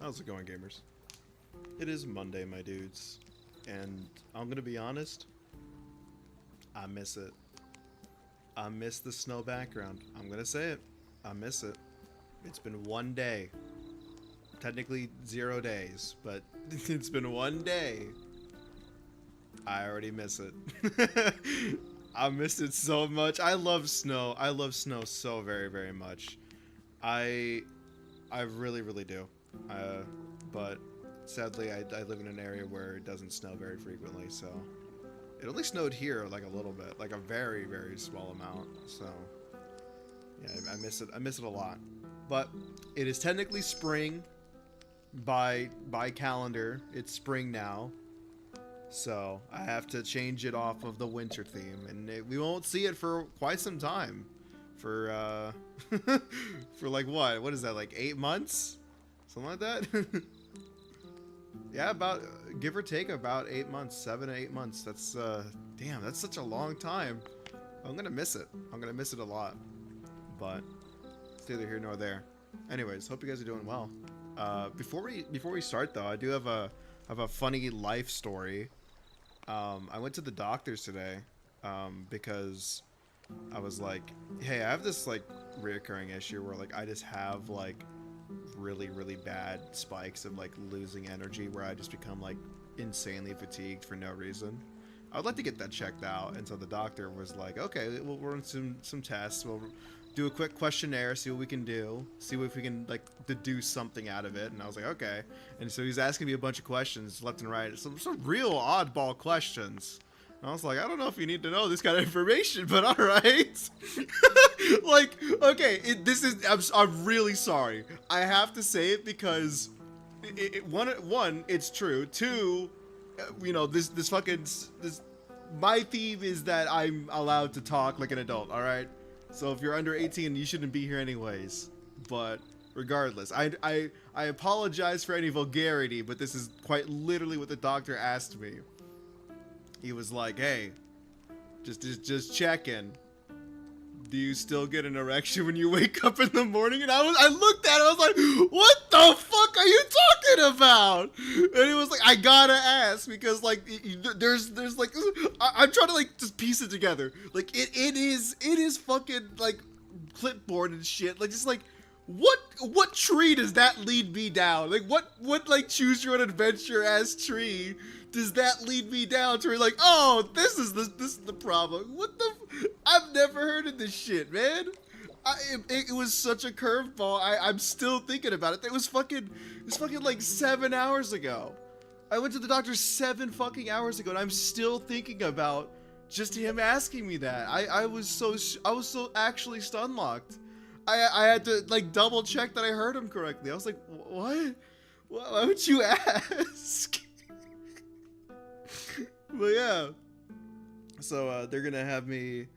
How's it going, gamers? It is Monday, my dudes, and I'm gonna be honest, I miss it. I miss the snow background. I'm gonna say it. I miss it. It's been one day. Technically 0 days, but it's been one day. I already miss it. I miss it so much. I love snow. I love snow so very, very much. I I really, really do. But sadly, I live in an area where it doesn't snow very frequently, so it only snowed here like a little bit, like a very, very small amount. So yeah, I miss it. I miss it a lot. But it is technically spring by calendar. It's spring now, so I have to change it off of the winter theme, and we won't see it for quite some time. For for like what is that, like 8 months, something like that. Yeah, about, give or take, about 8 months, 7 to 8 months. That's damn, that's such a long time. I'm gonna miss it. I'm gonna miss it a lot, but it's neither here nor there. Anyways, hope you guys are doing well. Before we start though, I do have a funny life story. I went to the doctor's today because I was like, hey, I have this like reoccurring issue where like I just have like really, really bad spikes of like losing energy where I just become like insanely fatigued for no reason. I would like to get that checked out, and so the doctor was like, okay, we'll run some tests, we'll do a quick questionnaire, see what we can do, see if we can like deduce something out of it. And I was like, okay. And so he's asking me a bunch of questions left and right, some real oddball questions. And I was like, I don't know if you need to know this kind of information, but all right. Like, okay, I'm really sorry. I have to say it because one, it's true. Two, you know, this my theme is that I'm allowed to talk like an adult, all right? So if you're under 18, you shouldn't be here anyways. But regardless, I apologize for any vulgarity, but this is quite literally what the doctor asked me. He was like, hey, just checking. Do you still get an erection when you wake up in the morning? And I looked at it, I was like, what the fuck are you talking about? And he was like, I gotta ask, because like there's like, I'm trying to like just piece it together. Like it is fucking like clipboard and shit. Like just like, what tree does that lead me down? Like what like choose your own adventure ass tree does that lead me down to? Like, oh, this is the problem. What the? I've never heard of this shit, man. It was such a curveball. I'm still thinking about it. It was fucking like 7 hours ago. I went to the doctor 7 fucking hours ago, and I'm still thinking about just him asking me that. I was so actually stun locked. I had to like double check that I heard him correctly. I was like, what? Why would you ask? But yeah, so they're gonna have me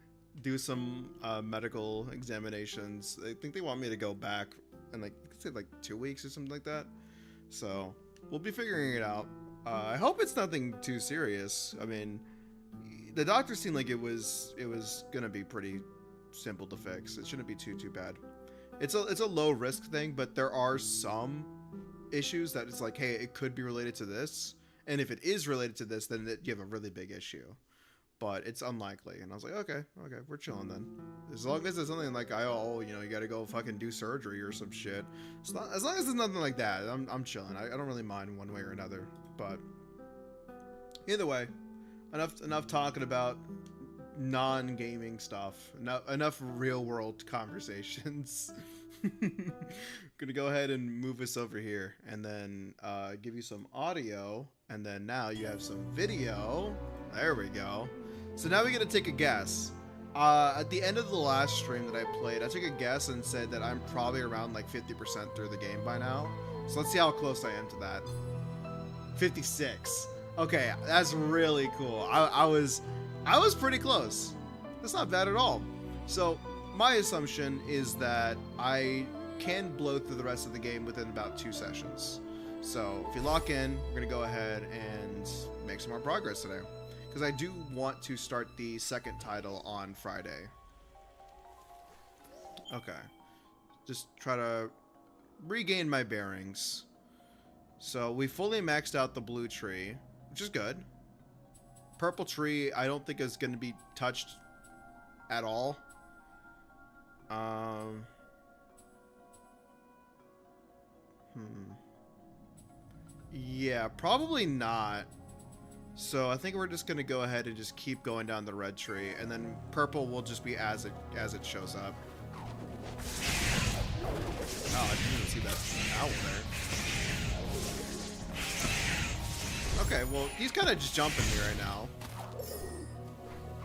do some medical examinations. I think they want me to go back in like, say like 2 weeks or something like that. So we'll be figuring it out. I hope it's nothing too serious. I mean, the doctor seemed like it was gonna be pretty simple to fix. It shouldn't be too bad. It's a low risk thing, but there are some issues that it's like, hey, it could be related to this. And if it is related to this, then you have a really big issue. But it's unlikely. And I was like, okay, we're chilling then. As long as it's something like, you know, you gotta go fucking do surgery or some shit. As long as it's nothing like that, I'm chilling. I don't really mind one way or another. But either way, enough talking about non-gaming stuff. Enough real-world conversations. Gonna go ahead and move us over here, and then give you some audio, and then now you have some video. There we go. So now we gotta take a guess. At the end of the last stream that I played, I took a guess and said that I'm probably around like 50% through the game by now. So let's see how close I am to that. 56. Okay, that's really cool. I was pretty close. That's not bad at all. So my assumption is that I can blow through the rest of the game within about 2 sessions. So if you lock in, we're gonna go ahead and make some more progress today, because I do want to start the second title on Friday. Okay, just try to regain my bearings. So we fully maxed out the blue tree, which is good. Purple tree, I don't think is going to be touched at all. Yeah, probably not. So I think we're just going to go ahead and just keep going down the red tree, and then purple will just be as it shows up. Oh, I didn't even see that owl there. Okay, well, he's kind of just jumping me right now.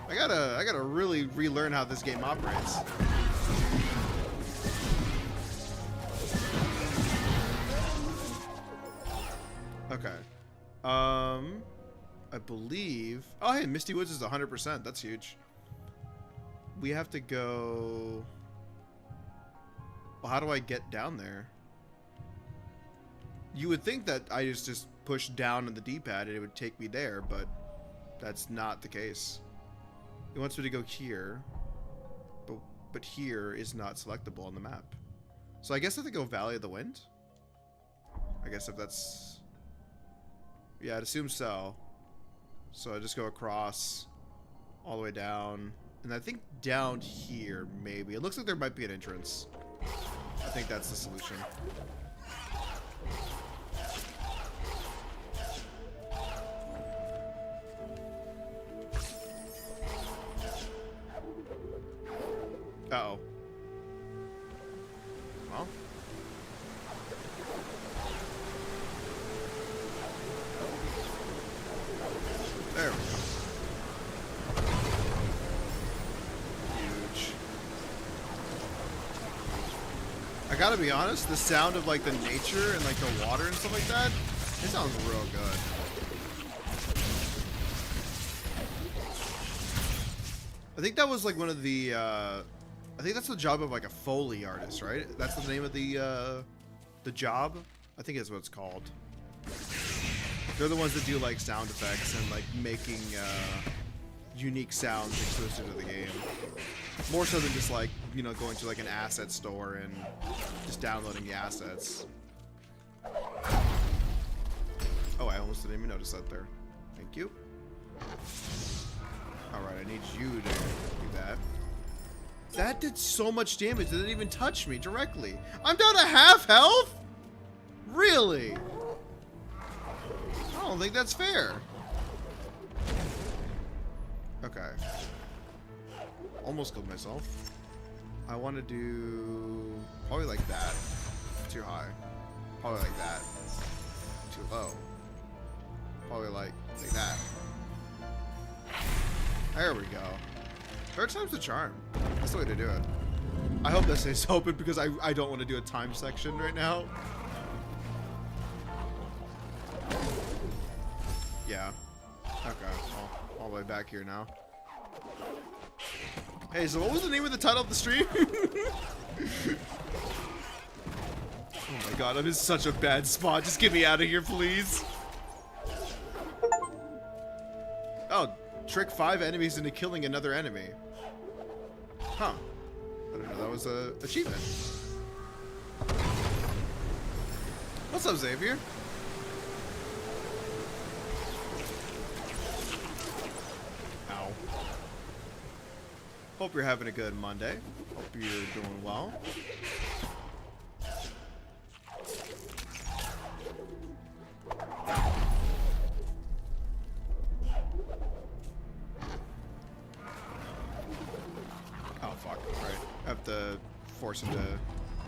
I gotta really relearn how this game operates. Okay. I believe... Oh, hey, Misty Woods is 100%. That's huge. We have to go... Well, how do I get down there? You would think that I just push down on the D-pad and it would take me there, but that's not the case. It wants me to go here, but here is not selectable on the map. So I guess I have to go Valley of the Wind? I guess if that's... Yeah, I'd assume so. So I just go across, all the way down, and I think down here, maybe. It looks like there might be an entrance. I think that's the solution. Uh-oh. Well. There we go. Huge. I gotta be honest, the sound of like the nature and like the water and stuff like that, it sounds real good. I think that was like one of the, I think that's the job of like a Foley artist, right? That's the name of the job? I think that's what it's called. They're the ones that do like sound effects and like making unique sounds exclusive to the game. More so than just like, you know, going to like an asset store and just downloading the assets. Oh, I almost didn't even notice that there. Thank you. Alright, I need you to do that. That did so much damage, it didn't even touch me directly. I'm down to half health? Really? I don't think that's fair. Okay. Almost killed myself. I want to do probably like that. Too high. Probably like that. Too low. Probably like that. There we go. Third time's the charm. That's the way to do it. I hope that stays open because I don't want to do a time section right now. Yeah. Okay. Well, all the way back here now. Hey, so what was the name of the title of the stream? Oh my god, I'm in such a bad spot. Just get me out of here, please. Oh, trick 5 enemies into killing another enemy. Huh. I didn't know that was a achievement. What's up, Xavier? Ow. Hope you're having a good Monday. Hope you're doing well. Oh, fuck. Right. I have to force him to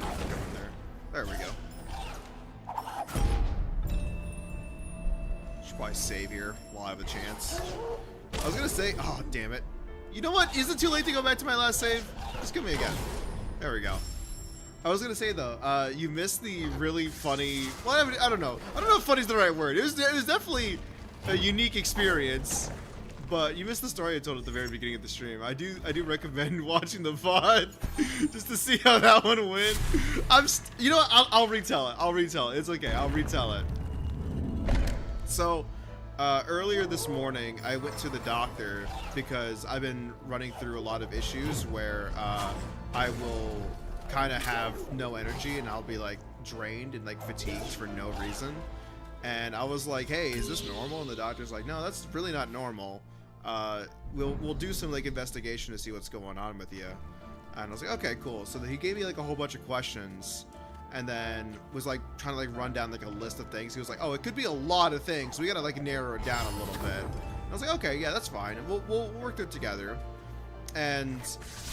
go in there. There we go. Should probably save here while I have a chance. I was gonna say, oh, damn it. You know what? Is it too late to go back to my last save? Just give me again. There we go. I was gonna say though, you missed the really funny. Well, I don't know. I don't know if funny is the right word. It was definitely a unique experience, but you missed the story I told at the very beginning of the stream. I do recommend watching the VOD just to see how that one went. You know what? I'll retell it. I'll retell it. It's okay. I'll retell it. So. Earlier this morning, I went to the doctor because I've been running through a lot of issues where I will kind of have no energy and I'll be like drained and like fatigued for no reason. And I was like, hey, is this normal? And the doctor's like, no, that's really not normal. We'll do some like investigation to see what's going on with you. And I was like, okay, cool. So he gave me like a whole bunch of questions, and then was like trying to like run down like a list of things. He was like, oh, it could be a lot of things, so we gotta like narrow it down a little bit. And I was like, okay, yeah, that's fine. We'll work through it together. And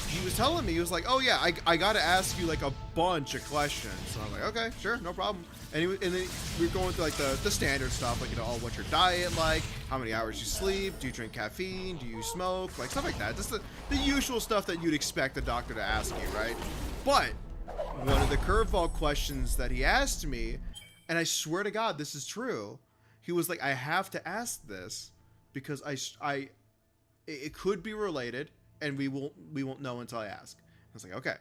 he was telling me, he was like, oh yeah, I gotta ask you like a bunch of questions. So I'm like, okay, sure, no problem. And then we were going through like the standard stuff, like, you know, oh, what's your diet like? How many hours you sleep? Do you drink caffeine? Do you smoke? Like stuff like that. Just the usual stuff that you'd expect a doctor to ask you, right? But one of the curveball questions that he asked me, and I swear to God, this is true. He was like, I have to ask this because it could be related, and we won't know until I ask. I was like, okay.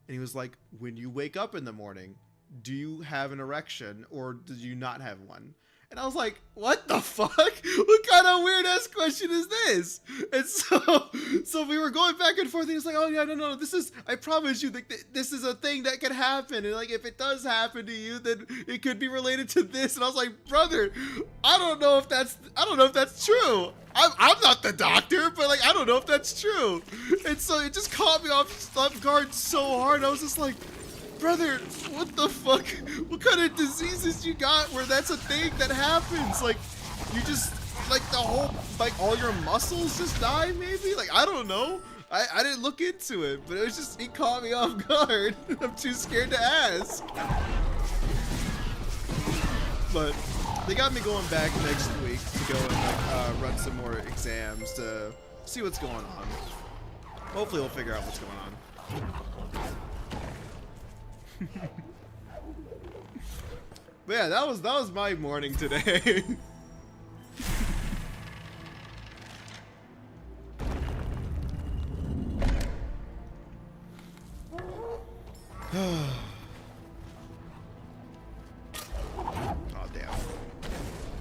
And he was like, when you wake up in the morning, do you have an erection or do you not have one? And I was like, what the fuck? What kind of weird ass question is this? And so we were going back and forth, and he was like, oh yeah, no, this is, I promise you, this is a thing that could happen. And like, if it does happen to you, then it could be related to this. And I was like, brother, I don't know if that's true. I'm not the doctor, but like, I don't know if that's true. And so it just caught me off guard so hard. I was just like, brother, what the fuck? What kind of diseases you got where that's a thing that happens? Like, you just, like, the whole, like, all your muscles just die, maybe? Like, I don't know. I didn't look into it, but it was just, it caught me off guard. I'm too scared to ask. But they got me going back next week to go and, like, run some more exams to see what's going on. Hopefully we'll figure out what's going on. But yeah, that was my morning today. Oh damn.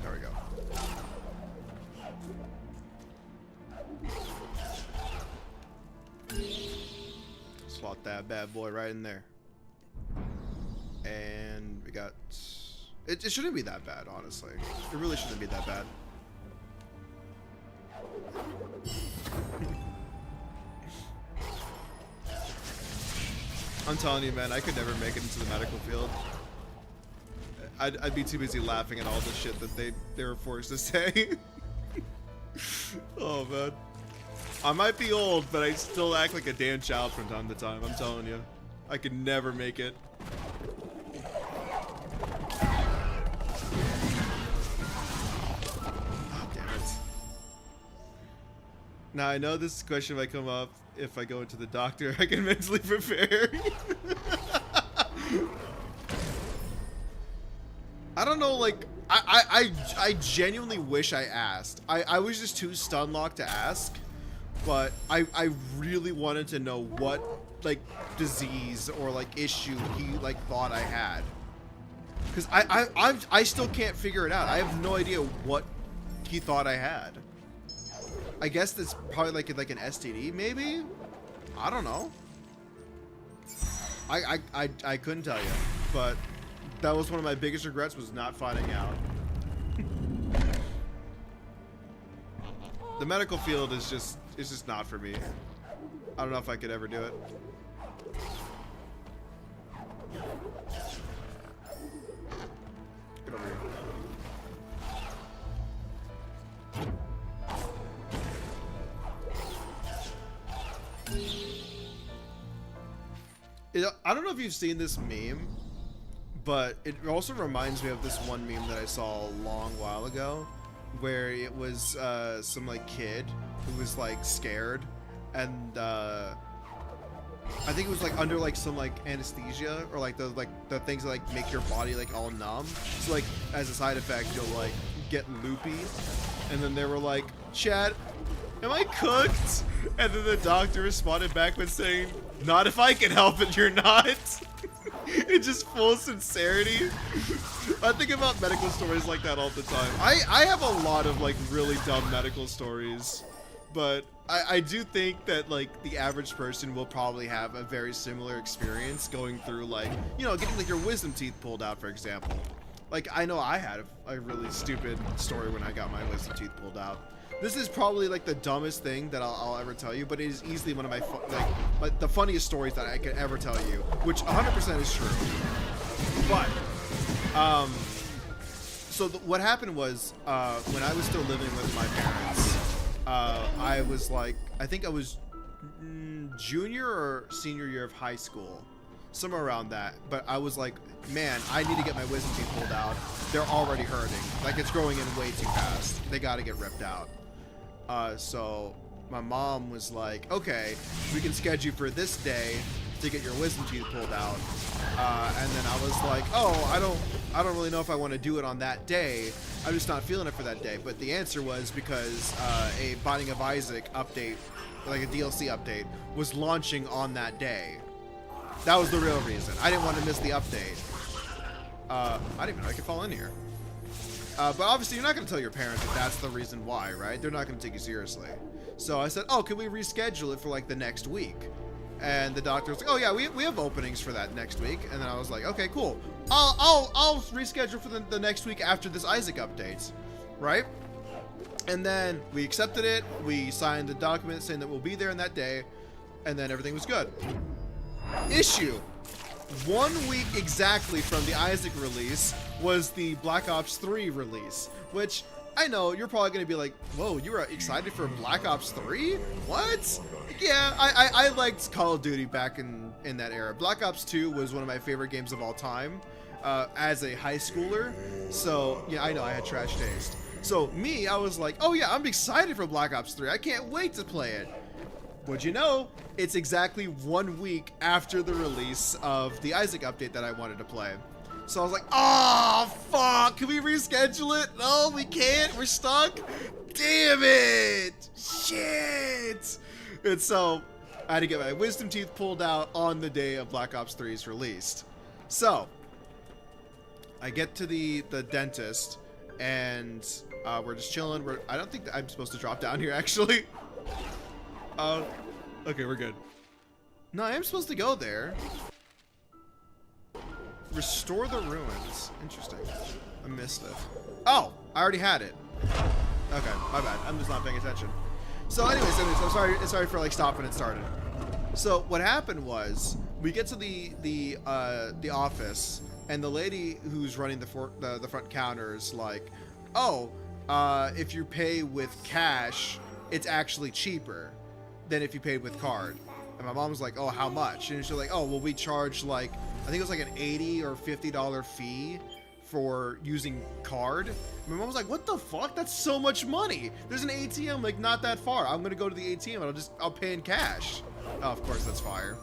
There we go. Slot that bad boy right in there. And we got... It shouldn't be that bad, honestly. It really shouldn't be that bad. I'm telling you, man, I could never make it into the medical field. I'd be too busy laughing at all the shit that they were forced to say. Oh, man. I might be old, but I still act like a damn child from time to time. I'm telling you. I could never make it. Now, I know this question might come up if I go into the doctor. I can mentally prepare. I don't know, like, I genuinely wish I asked. I was just too stun-locked to ask, but I really wanted to know what, like, disease or, like, issue he, like, thought I had. Because I still can't figure it out. I have no idea what he thought I had. I guess that's probably like an STD, maybe? I don't know. I couldn't tell you, but that was one of my biggest regrets, was not finding out. The medical field is just not for me. I don't know if I could ever do it. Get over here. I don't know if you've seen this meme, but it also reminds me of this one meme that I saw a long while ago, where it was some like kid who was like scared, and I think it was like under like some like anesthesia, or like the things that like make your body like all numb. So like as a side effect, you'll like get loopy, and then they were like, "Chat, am I cooked?" And then the doctor responded back with saying, "Not if I can help it, you're not." It's just full sincerity. I think about medical stories like that all the time. I have a lot of like really dumb medical stories, but I do think that like the average person will probably have a very similar experience going through, like, you know, getting like your wisdom teeth pulled out, for example. Like, I know I had a really stupid story when I got my wisdom teeth pulled out. This is probably like the dumbest thing that I'll ever tell you, but it is easily one of my like the funniest stories that I could ever tell you, which 100% is true. But so what happened was when I was still living with my parents, I was like, I think I was junior or senior year of high school, somewhere around that. But I was like, man, I need to get my wisdom teeth pulled out. They're already hurting. Like, it's growing in way too fast. They got to get ripped out. So my mom was like, okay, we can schedule for this day to get your wisdom teeth pulled out. And then I was like, oh, I don't really know if I want to do it on that day. I'm just not feeling it for that day. But the answer was because a Binding of Isaac update, like a DLC update, was launching on that day. That was the real reason. I didn't want to miss the update. I didn't even know I could fall in here. But obviously, you're not going to tell your parents that that's the reason why, right? They're not going to take you seriously. So I said, oh, can we reschedule it for like the next week? And the doctor was like, oh yeah, we have openings for that next week. And then I was like, okay, cool. I'll reschedule for the next week after this Isaac updates, right? And then we accepted it. We signed the document saying that we'll be there on that day, and then everything was good. Issue. 1 week exactly from the Isaac release was the Black Ops 3 release, which I know you're probably going to be like, whoa, you were excited for Black Ops 3? What? Yeah, I liked Call of Duty back in that era. Black Ops 2 was one of my favorite games of all time as a high schooler. So, yeah, I know I had trash taste. So, me, I was like, oh yeah, I'm excited for Black Ops 3. I can't wait to play it. Would you know, it's exactly 1 week after the release of the Isaac update that I wanted to play. So I was like, oh, fuck, can we reschedule it? No, we can't, we're stuck. Damn it, shit. And so I had to get my wisdom teeth pulled out on the day of Black Ops 3's released. So I get to the dentist, and we're just chilling. I don't think that I'm supposed to drop down here, actually. Okay, we're good. No, I am supposed to go there. Restore the ruins. Interesting. I missed it. Oh, I already had it. Okay, my bad. I'm just not paying attention. So anyways, I'm sorry for like stopping and starting. So what happened was we get to the office, and the lady who's running the front counter is like, oh, if you pay with cash, it's actually cheaper than if you paid with card. And my mom was like, oh, how much? And she's like, oh, well, we charge like, I think it was like an $80 or $50 fee for using card. And my mom was like, what the fuck? That's so much money. There's an ATM like not that far. I'm gonna go to the ATM and I'll pay in cash. Oh, of course, that's fire.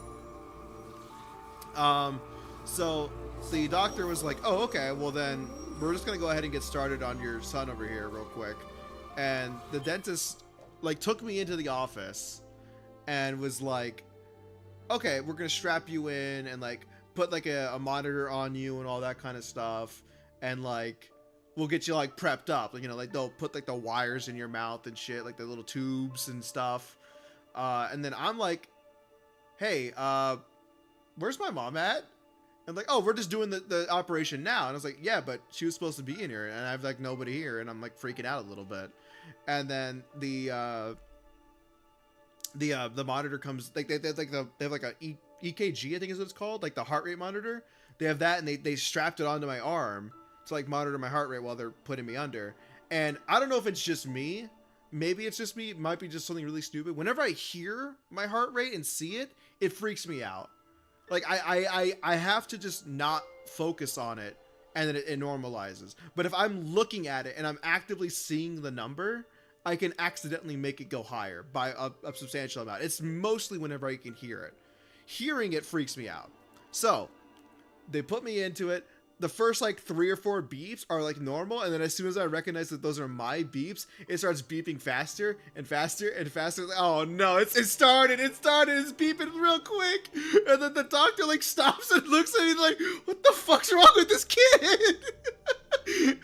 So the doctor was like, oh, okay, well then we're just gonna go ahead and get started on your son over here real quick. And the dentist like took me into the office and was like, okay, we're gonna strap you in and like put like a monitor on you and all that kind of stuff, and like we'll get you like prepped up, you know, like they'll put like the wires in your mouth and shit, like the little tubes and stuff. And then I'm like, hey, where's my mom at? And like, oh, we're just doing the operation now. And I was like, yeah, but she was supposed to be in here, and I have like nobody here, and I'm like freaking out a little bit. And then the monitor comes, like they have like a EKG, I think is what it's called, like the heart rate monitor. They have that, and they strapped it onto my arm to like monitor my heart rate while they're putting me under. And I don't know if it's just me. Maybe it's just me. It might be just something really stupid. Whenever I hear my heart rate and see it, it freaks me out. Like I have to just not focus on it, and then it normalizes. But if I'm looking at it and I'm actively seeing the number, I can accidentally make it go higher by a substantial amount. It's mostly whenever I can hear it. Hearing it freaks me out. So they put me into it. The first like 3 or 4 beeps are like normal, and then as soon as I recognize that those are my beeps, it starts beeping faster and faster and faster. Oh no, it started, it's beeping real quick. And then the doctor like stops and looks at me like, what the fuck's wrong with this kid?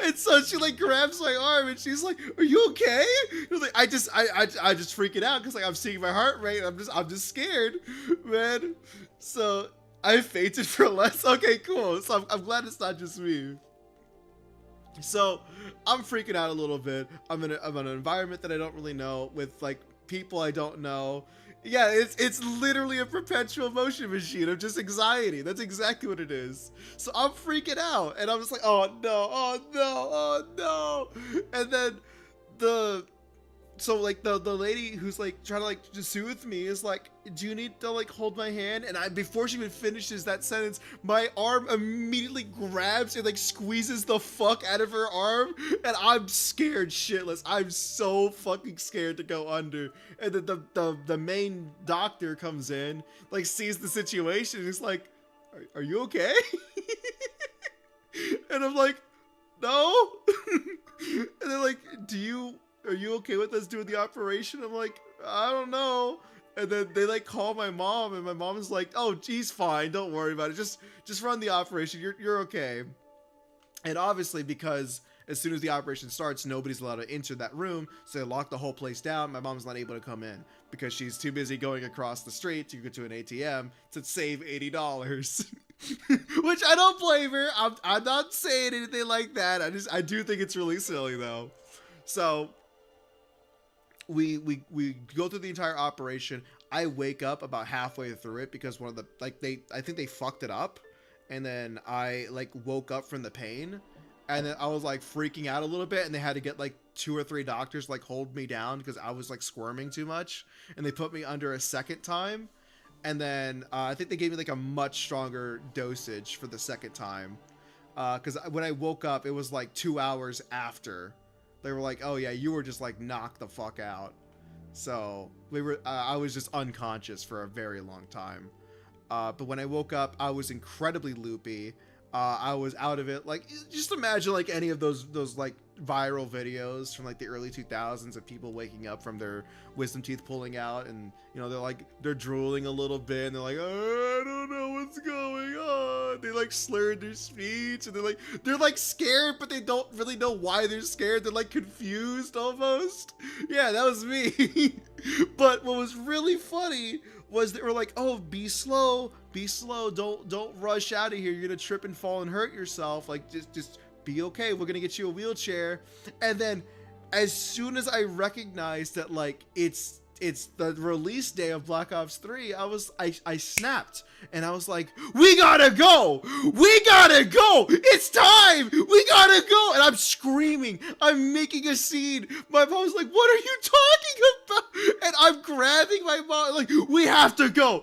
And so she like grabs my arm and she's like, are you okay? And like, I just freaking out because like I'm seeing my heart rate, and I'm just scared, man. So I fainted for less. Okay, cool. So I'm glad it's not just me. So I'm freaking out a little bit. I'm in an environment that I don't really know with like people I don't know. Yeah, it's literally a perpetual motion machine of just anxiety. That's exactly what it is. So I'm freaking out, and I'm just like, oh no, oh no, oh no. And then the like the lady who's like trying to like just soothe me is like, do you need to like hold my hand? And before she even finishes that sentence, my arm immediately grabs and like squeezes the fuck out of her arm, and I'm scared shitless. I'm so fucking scared to go under. And then the main doctor comes in, like sees the situation, and is like, are you okay? And I'm like, no. And they're like, are you okay with us doing the operation? I'm like, I don't know. And then they like call my mom, and my mom is like, oh, he's fine, don't worry about it, just run the operation, you're okay. And obviously, because as soon as the operation starts, nobody's allowed to enter that room, so they lock the whole place down. My mom's not able to come in because she's too busy going across the street to go to an ATM to save $80. Which I don't blame her. I'm not saying anything like that. I do think it's really silly though. So we go through the entire operation. I wake up about halfway through it because one of the I think they fucked it up, and then I like woke up from the pain, and then I was like freaking out a little bit, and they had to get like 2 or 3 doctors like hold me down because I was like squirming too much, and they put me under a second time, and then I think they gave me like a much stronger dosage for the second time, because when I woke up it was like 2 hours after. They were like, oh yeah, you were just like knocked the fuck out. So I was just unconscious for a very long time. But when I woke up, I was incredibly loopy. I was out of it. Like, just imagine like any of those like viral videos from like the early 2000s of people waking up from their wisdom teeth pulling out, and you know they're drooling a little bit, and they're like, oh, I don't know what's going on. They like slurred their speech, and they're like scared, but they don't really know why they're scared. They're like confused almost. Yeah, that was me. But what was really funny was they were like, oh, be slow, don't rush out of here, you're gonna trip and fall and hurt yourself, like just be okay, we're gonna get you a wheelchair. And then as soon as I recognized that like it's the release day of Black Ops 3, I snapped, and I was like, we gotta go, it's time, we gotta go. And I'm screaming, I'm making a scene. My mom's like, what are you talking about? And I'm grabbing my mom, like, we have to go,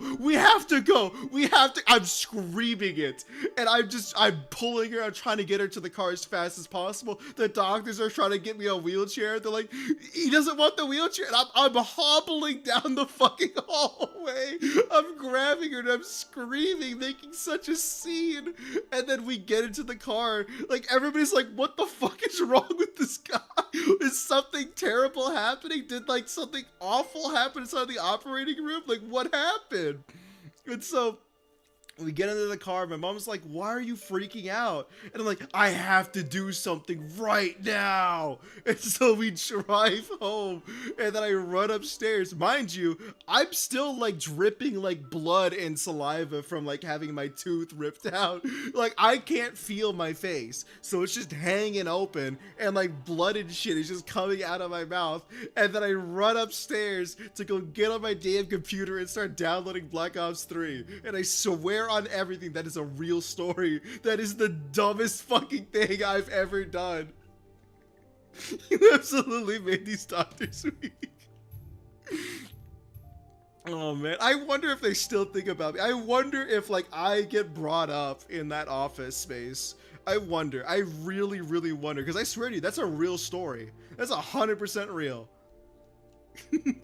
I'm screaming it, and I'm pulling her, I'm trying to get her to the car as fast as possible. The doctors are trying to get me a wheelchair. They're like, he doesn't want the wheelchair, and I'm hobbling down the fucking hallway. I'm grabbing her and I'm screaming, making such a scene. And then we get into the car, like everybody's like, what the fuck is wrong with this guy? Is something terrible happening? Did like something awful happen inside the operating room? Like, what happened? And so we get into the car. My mom's like, why are you freaking out? And I'm like, I have to do something right now. And so we drive home, and then I run upstairs. Mind you, I'm still like dripping like blood and saliva from like having my tooth ripped out. Like, I can't feel my face, so it's just hanging open, and like blood and shit is just coming out of my mouth. And then I run upstairs to go get on my damn computer and start downloading Black Ops 3. And I swear on everything, that is a real story. That is the dumbest fucking thing I've ever done. You absolutely made these doctors weak. Oh man, I wonder if they still think about me. I wonder if like I get brought up in that office space. I wonder. I really, really wonder, because I swear to you, that's a real story. That's 100% real.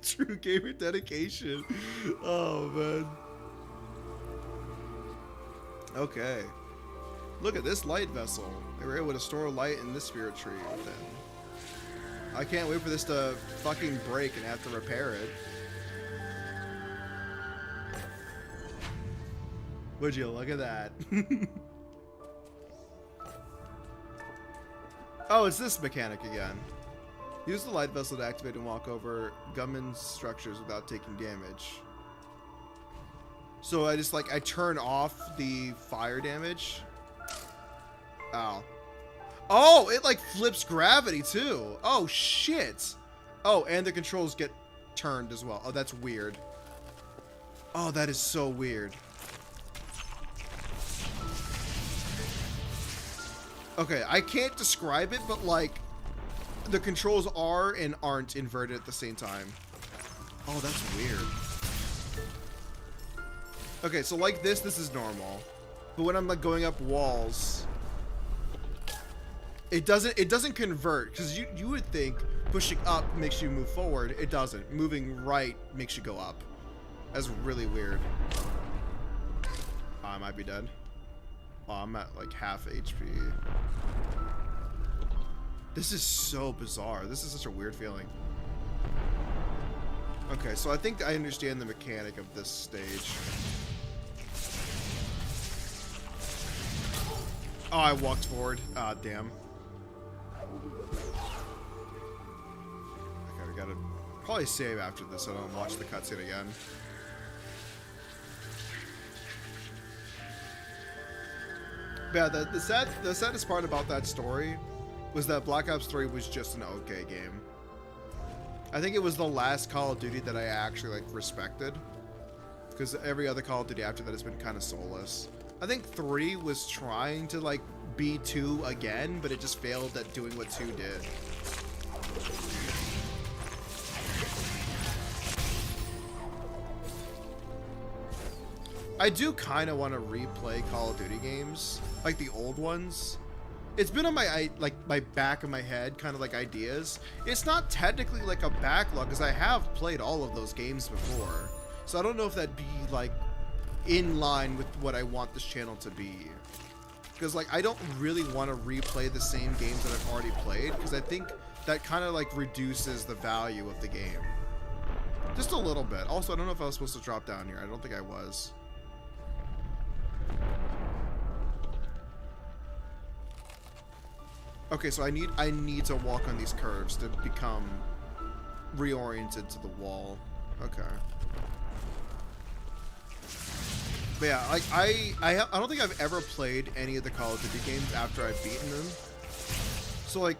True gamer dedication. Oh man. Okay, look at this light vessel. They were able to store light in this spirit tree within. I can't wait for this to fucking break and have to repair it. Would you look at that? Oh, it's this mechanic again. Use the light vessel to activate and walk over gunman structures without taking damage. So I just like, I turn off the fire damage. Ow. Oh, it like flips gravity too. Oh shit. Oh, and the controls get turned as well. Oh, that's weird. Oh, that is so weird. Okay, I can't describe it, but like the controls are and aren't inverted at the same time. Oh, that's weird. Okay, so like this is normal. But when I'm like going up walls, it doesn't convert, because you would think pushing up makes you move forward. It doesn't. Moving right makes you go up. That's really weird. Oh, I might be dead. Oh, I'm at like half HP. This is so bizarre. This is such a weird feeling. Okay, so I think I understand the mechanic of this stage. Oh, I walked forward. Ah, damn. Okay, we gotta probably save after this so I don't watch the cutscene again. But yeah, the saddest part about that story was that Black Ops 3 was just an okay game. I think it was the last Call of Duty that I actually like respected, because every other Call of Duty after that has been kind of soulless. I think 3 was trying to like be 2 again, but it just failed at doing what 2 did. I do kind of want to replay Call of Duty games, like the old ones. It's been on my my back of my head, kind of like ideas. It's not technically like a backlog, because I have played all of those games before. So I don't know if that'd be like in line with what I want this channel to be. Because like I don't really want to replay the same games that I've already played, because I think that kind of like reduces the value of the game. Just a little bit. Also, I don't know if I was supposed to drop down here. I don't think I was. Okay, so I need to walk on these curves to become reoriented to the wall. Okay. But yeah, like I don't think I've ever played any of the Call of Duty games after I've beaten them. So like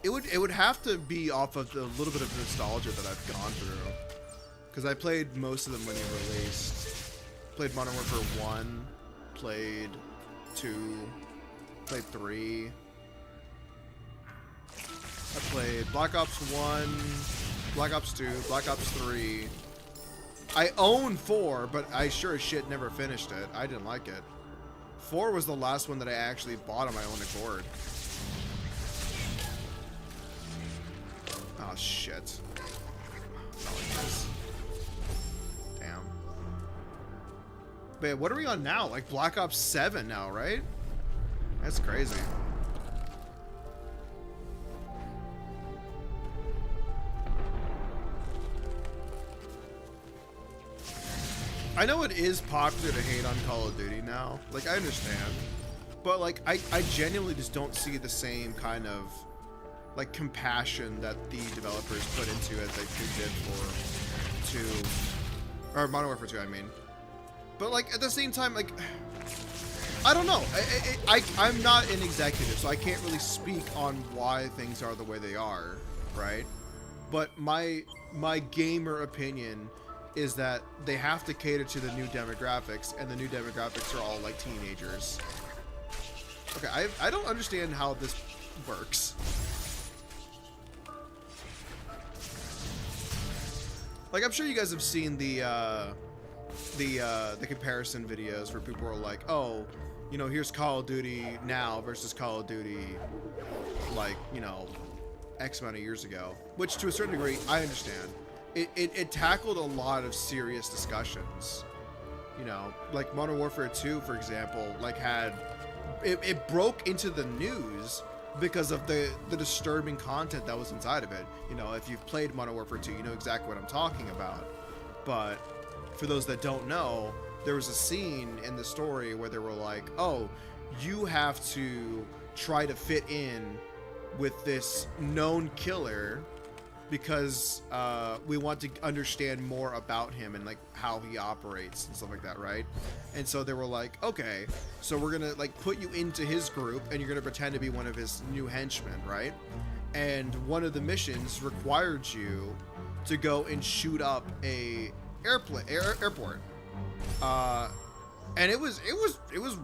it would have to be off of the little bit of nostalgia that I've gone through, because I played most of them when they released. Played Modern Warfare 1, played 2, played 3. I played Black Ops 1, Black Ops 2, Black Ops 3. I own 4, but I sure as shit never finished it. I didn't like it. 4 was the last one that I actually bought on my own accord. Oh, shit. Not like this. Damn. Man, what are we on now? Like Black Ops 7 now, right? That's crazy. I know it is popular to hate on Call of Duty now. Like, I understand. But, like, I genuinely just don't see the same kind of, like, compassion that the developers put into it that they did for 2. Or Modern Warfare 2, I mean. But, like, at the same time, like, I don't know. I'm not an executive, so I can't really speak on why things are the way they are, right? But my gamer opinion is that they have to cater to the new demographics, and the new demographics are all like teenagers. Okay, I don't understand how this works. Like, I'm sure you guys have seen the comparison videos where people are like, oh, you know, here's Call of Duty now versus Call of Duty, like, you know, X amount of years ago. Which, to a certain degree, I understand. It tackled a lot of serious discussions. You know, like Modern Warfare 2, for example, like had... It broke into the news because of the disturbing content that was inside of it. You know, if you've played Modern Warfare 2, you know exactly what I'm talking about. But for those that don't know, there was a scene in the story where they were like, oh, you have to try to fit in with this known killer because we want to understand more about him and like how he operates and stuff like that, right? And so they were like, okay, so we're gonna like put you into his group and you're gonna pretend to be one of his new henchmen, right? And one of the missions required you to go and shoot up a airport. And it was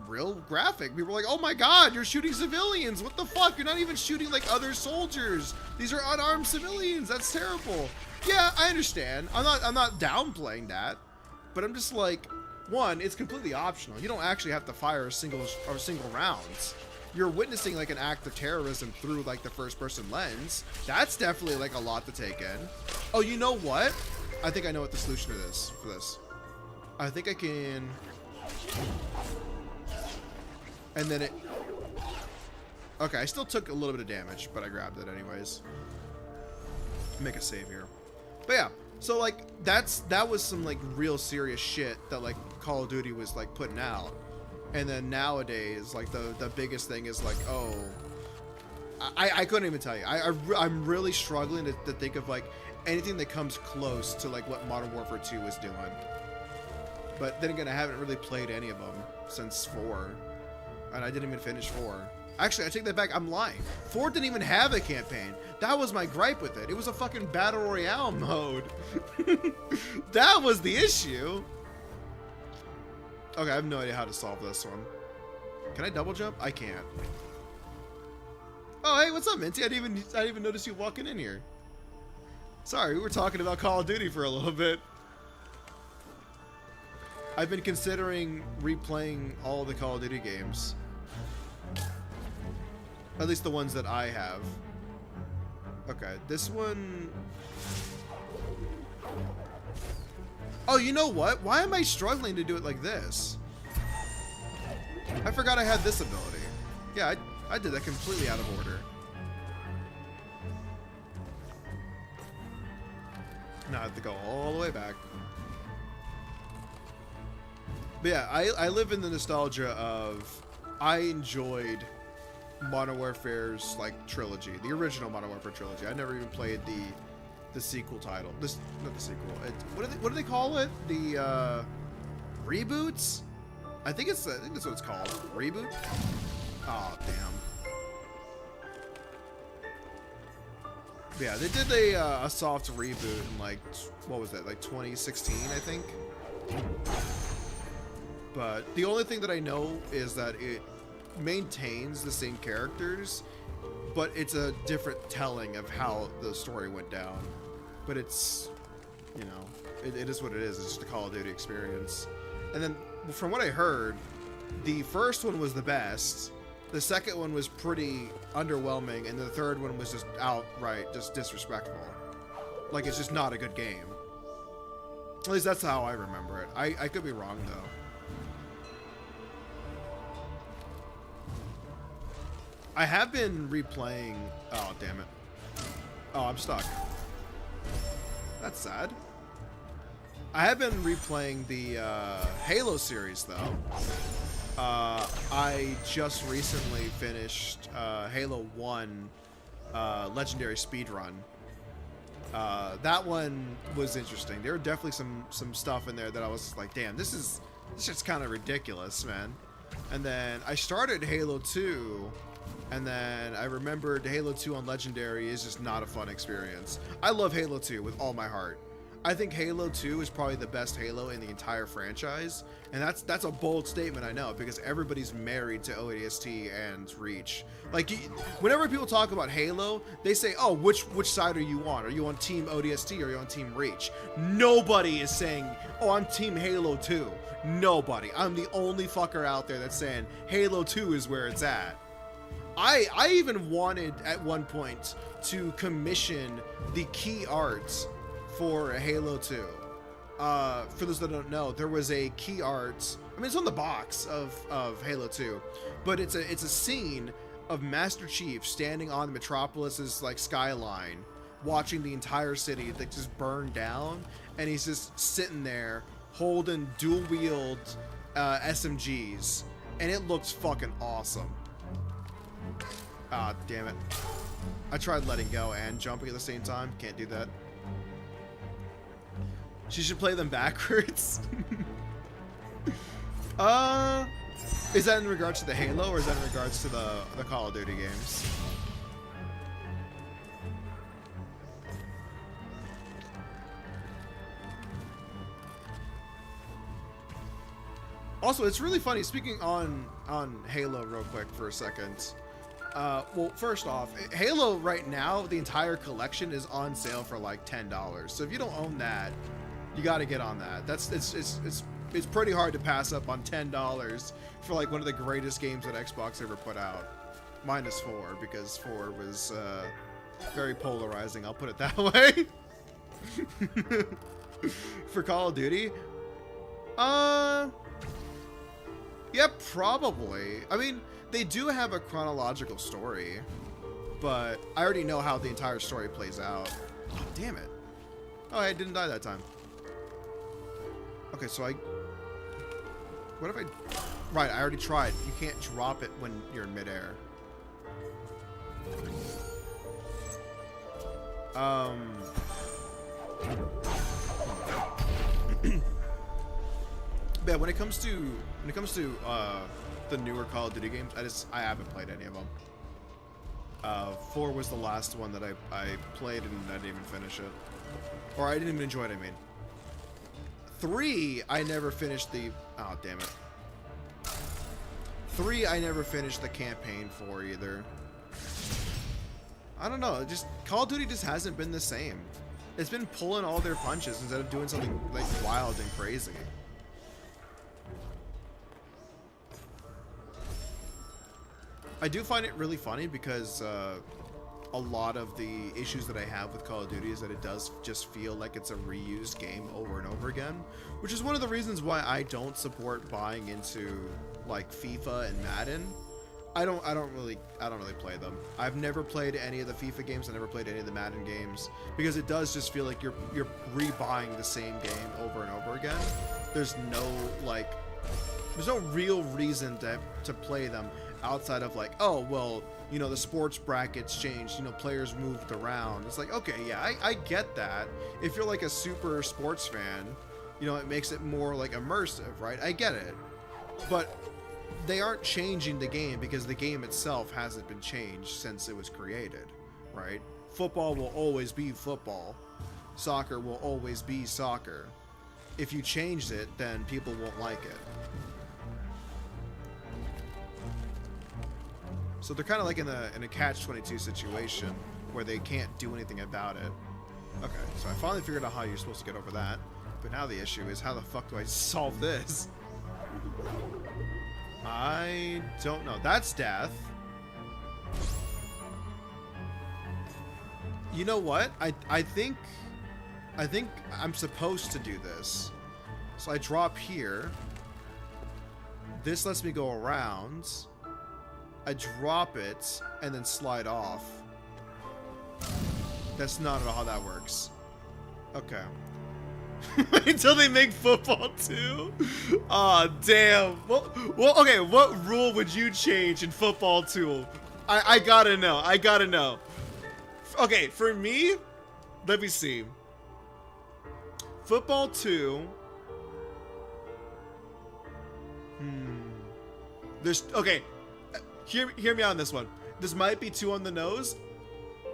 real graphic. People were like, "Oh my God, you're shooting civilians! What the fuck? You're not even shooting like other soldiers. These are unarmed civilians. That's terrible." Yeah, I understand. I'm not downplaying that, but I'm just like, one, it's completely optional. You don't actually have to fire a single rounds. You're witnessing like an act of terrorism through like the first person lens. That's definitely like a lot to take in. Oh, you know what? I think I know what the solution is for this. I think I can. And then it. Okay, I still took a little bit of damage, but I grabbed it anyways. Make a save here. But yeah, so like that was some like real serious shit that like Call of Duty was like putting out. And then nowadays, like the biggest thing is like, oh, I couldn't even tell you. I'm really struggling to think of like anything that comes close to like what Modern Warfare 2 was doing. But then again, I haven't really played any of them since 4. And I didn't even finish 4. Actually, I take that back. I'm lying. 4 didn't even have a campaign. That was my gripe with it. It was a fucking Battle Royale mode. That was the issue. Okay, I have no idea how to solve this one. Can I double jump? I can't. Oh, hey, what's up, Minty? I didn't even notice you walking in here. Sorry, we were talking about Call of Duty for a little bit. I've been considering replaying all the Call of Duty games. At least the ones that I have. Okay, this one... Oh, you know what? Why am I struggling to do it like this? I forgot I had this ability. Yeah, I did that completely out of order. Now I have to go all the way back. But yeah, I live in the nostalgia of I enjoyed Modern Warfare's like trilogy, the original Modern Warfare trilogy. I never even played the sequel title. Not the sequel. What do they call it? The reboots? I think that's what it's called. Reboot? Oh damn. But yeah, they did a soft reboot in like what was that? Like 2016, I think. But the only thing that I know is that it maintains the same characters, but it's a different telling of how the story went down. But it's, you know, it is what it is. It's just a Call of Duty experience. And then from what I heard, the first one was the best. The second one was pretty underwhelming, and the third one was just outright just disrespectful. Like, it's just not a good game. At least that's how I remember it. I could be wrong, though. I have been replaying... Oh, damn it. Oh, I'm stuck. That's sad. I have been replaying the Halo series, though. I just recently finished Halo 1 Legendary Speedrun. That one was interesting. There were definitely some stuff in there that I was like, damn, this shit's kind of ridiculous, man. And then I started Halo 2, and then I remembered Halo 2 on Legendary is just not a fun experience. I love Halo 2 with all my heart. I think Halo 2 is probably the best Halo in the entire franchise, and that's a bold statement, I know, because everybody's married to ODST and Reach. Like, whenever people talk about Halo, they say, oh, which side are you on? Are you on Team ODST or are you on Team Reach? Nobody is saying, oh, I'm Team Halo 2. Nobody. I'm the only fucker out there that's saying Halo 2 is where it's at. I even wanted at one point to commission the key art for Halo 2. For those that don't know, there was a key art. I mean, it's on the box of Halo 2, but it's a scene of Master Chief standing on Metropolis's like skyline, watching the entire city that just burned down, and he's just sitting there holding dual wield SMGs, and it looks fucking awesome. Ah, damn it. I tried letting go and jumping at the same time. Can't do that. She should play them backwards. Is that in regards to the Halo, or is that in regards to the Call of Duty games? Also, it's really funny, speaking on Halo real quick for a second. Well, first off, Halo right now, the entire collection is on sale for like $10. So if you don't own that, you got to get on that. It's pretty hard to pass up on $10 for like one of the greatest games that Xbox ever put out. Minus 4, because 4 was very polarizing, I'll put it that way. For Call of Duty, yeah, probably. I mean, they do have a chronological story, but I already know how the entire story plays out. Oh, damn it. Oh, I didn't die that time. Okay, so what if I... Right, I already tried. You can't drop it when you're in midair. Yeah, when it comes to the newer Call of Duty games, I haven't played any of them. 4 was the last one that I played and I didn't even finish it, or I didn't even enjoy it. I mean, 3 I never finished the. Oh damn it. 3 I never finished the campaign for either. I don't know. Just Call of Duty just hasn't been the same. It's been pulling all their punches instead of doing something like wild and crazy. I do find it really funny because a lot of the issues that I have with Call of Duty is that it does just feel like it's a reused game over and over again, which is one of the reasons why I don't support buying into like FIFA and Madden. I don't really play them. I've never played any of the FIFA games. I never played any of the Madden games because it does just feel like you're rebuying the same game over and over again. There's no real reason to play them outside of like, oh well, you know, the sports brackets changed, you know, players moved around. It's like, okay, yeah, I get that. If you're like a super sports fan, you know, it makes it more like immersive, right? I get it. But they aren't changing the game because the game itself hasn't been changed since it was created, right? Football will always be football. Soccer will always be soccer. If you change it, then people won't like it. So they're kind of like in a catch-22 situation where they can't do anything about it. Okay, so I finally figured out how you're supposed to get over that. But now the issue is, how the fuck do I solve this? I don't know. That's death. You know what? I think I'm supposed to do this. So I drop here. This lets me go around. I drop it and then slide off. That's not at all how that works. Okay. Until they make football too. Aw, damn. Well, okay. What rule would you change in football 2? I gotta know. I gotta know. Okay, for me, let me see. Football 2. There's okay. Hear me out on this one. This might be too on the nose.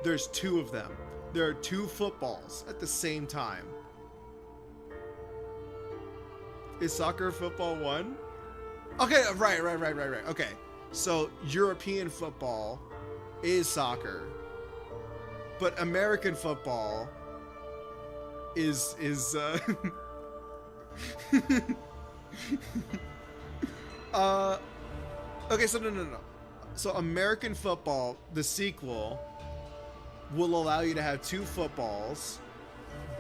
There's 2 of them. There are 2 footballs at the same time. Is soccer football 1? Okay, right. Okay. So European football is soccer. But American football is okay, so no. So American football, the sequel, will allow you to have 2 footballs,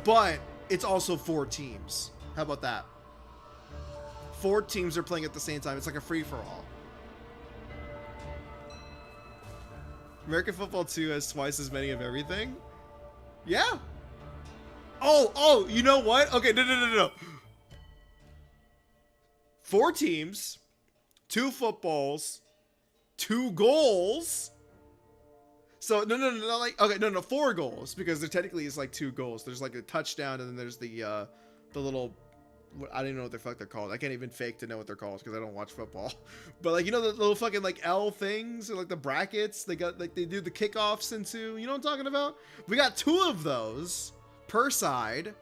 but it's also 4 teams. How about that? 4 teams are playing at the same time. It's like a free-for-all. American football 2 has twice as many of everything? Yeah. Oh, you know what? Okay, no. 4 teams, 2 footballs, 2 goals, So no, like okay, no, 4 goals because there technically is like 2 goals. There's like a touchdown and then there's the little, I don't even know what the fuck they're called. I can't even fake to know what they're called because I don't watch football. But like, you know, the little fucking like L things or like the brackets. They got like they do the kickoffs into. You know what I'm talking about? We got 2 of those per side.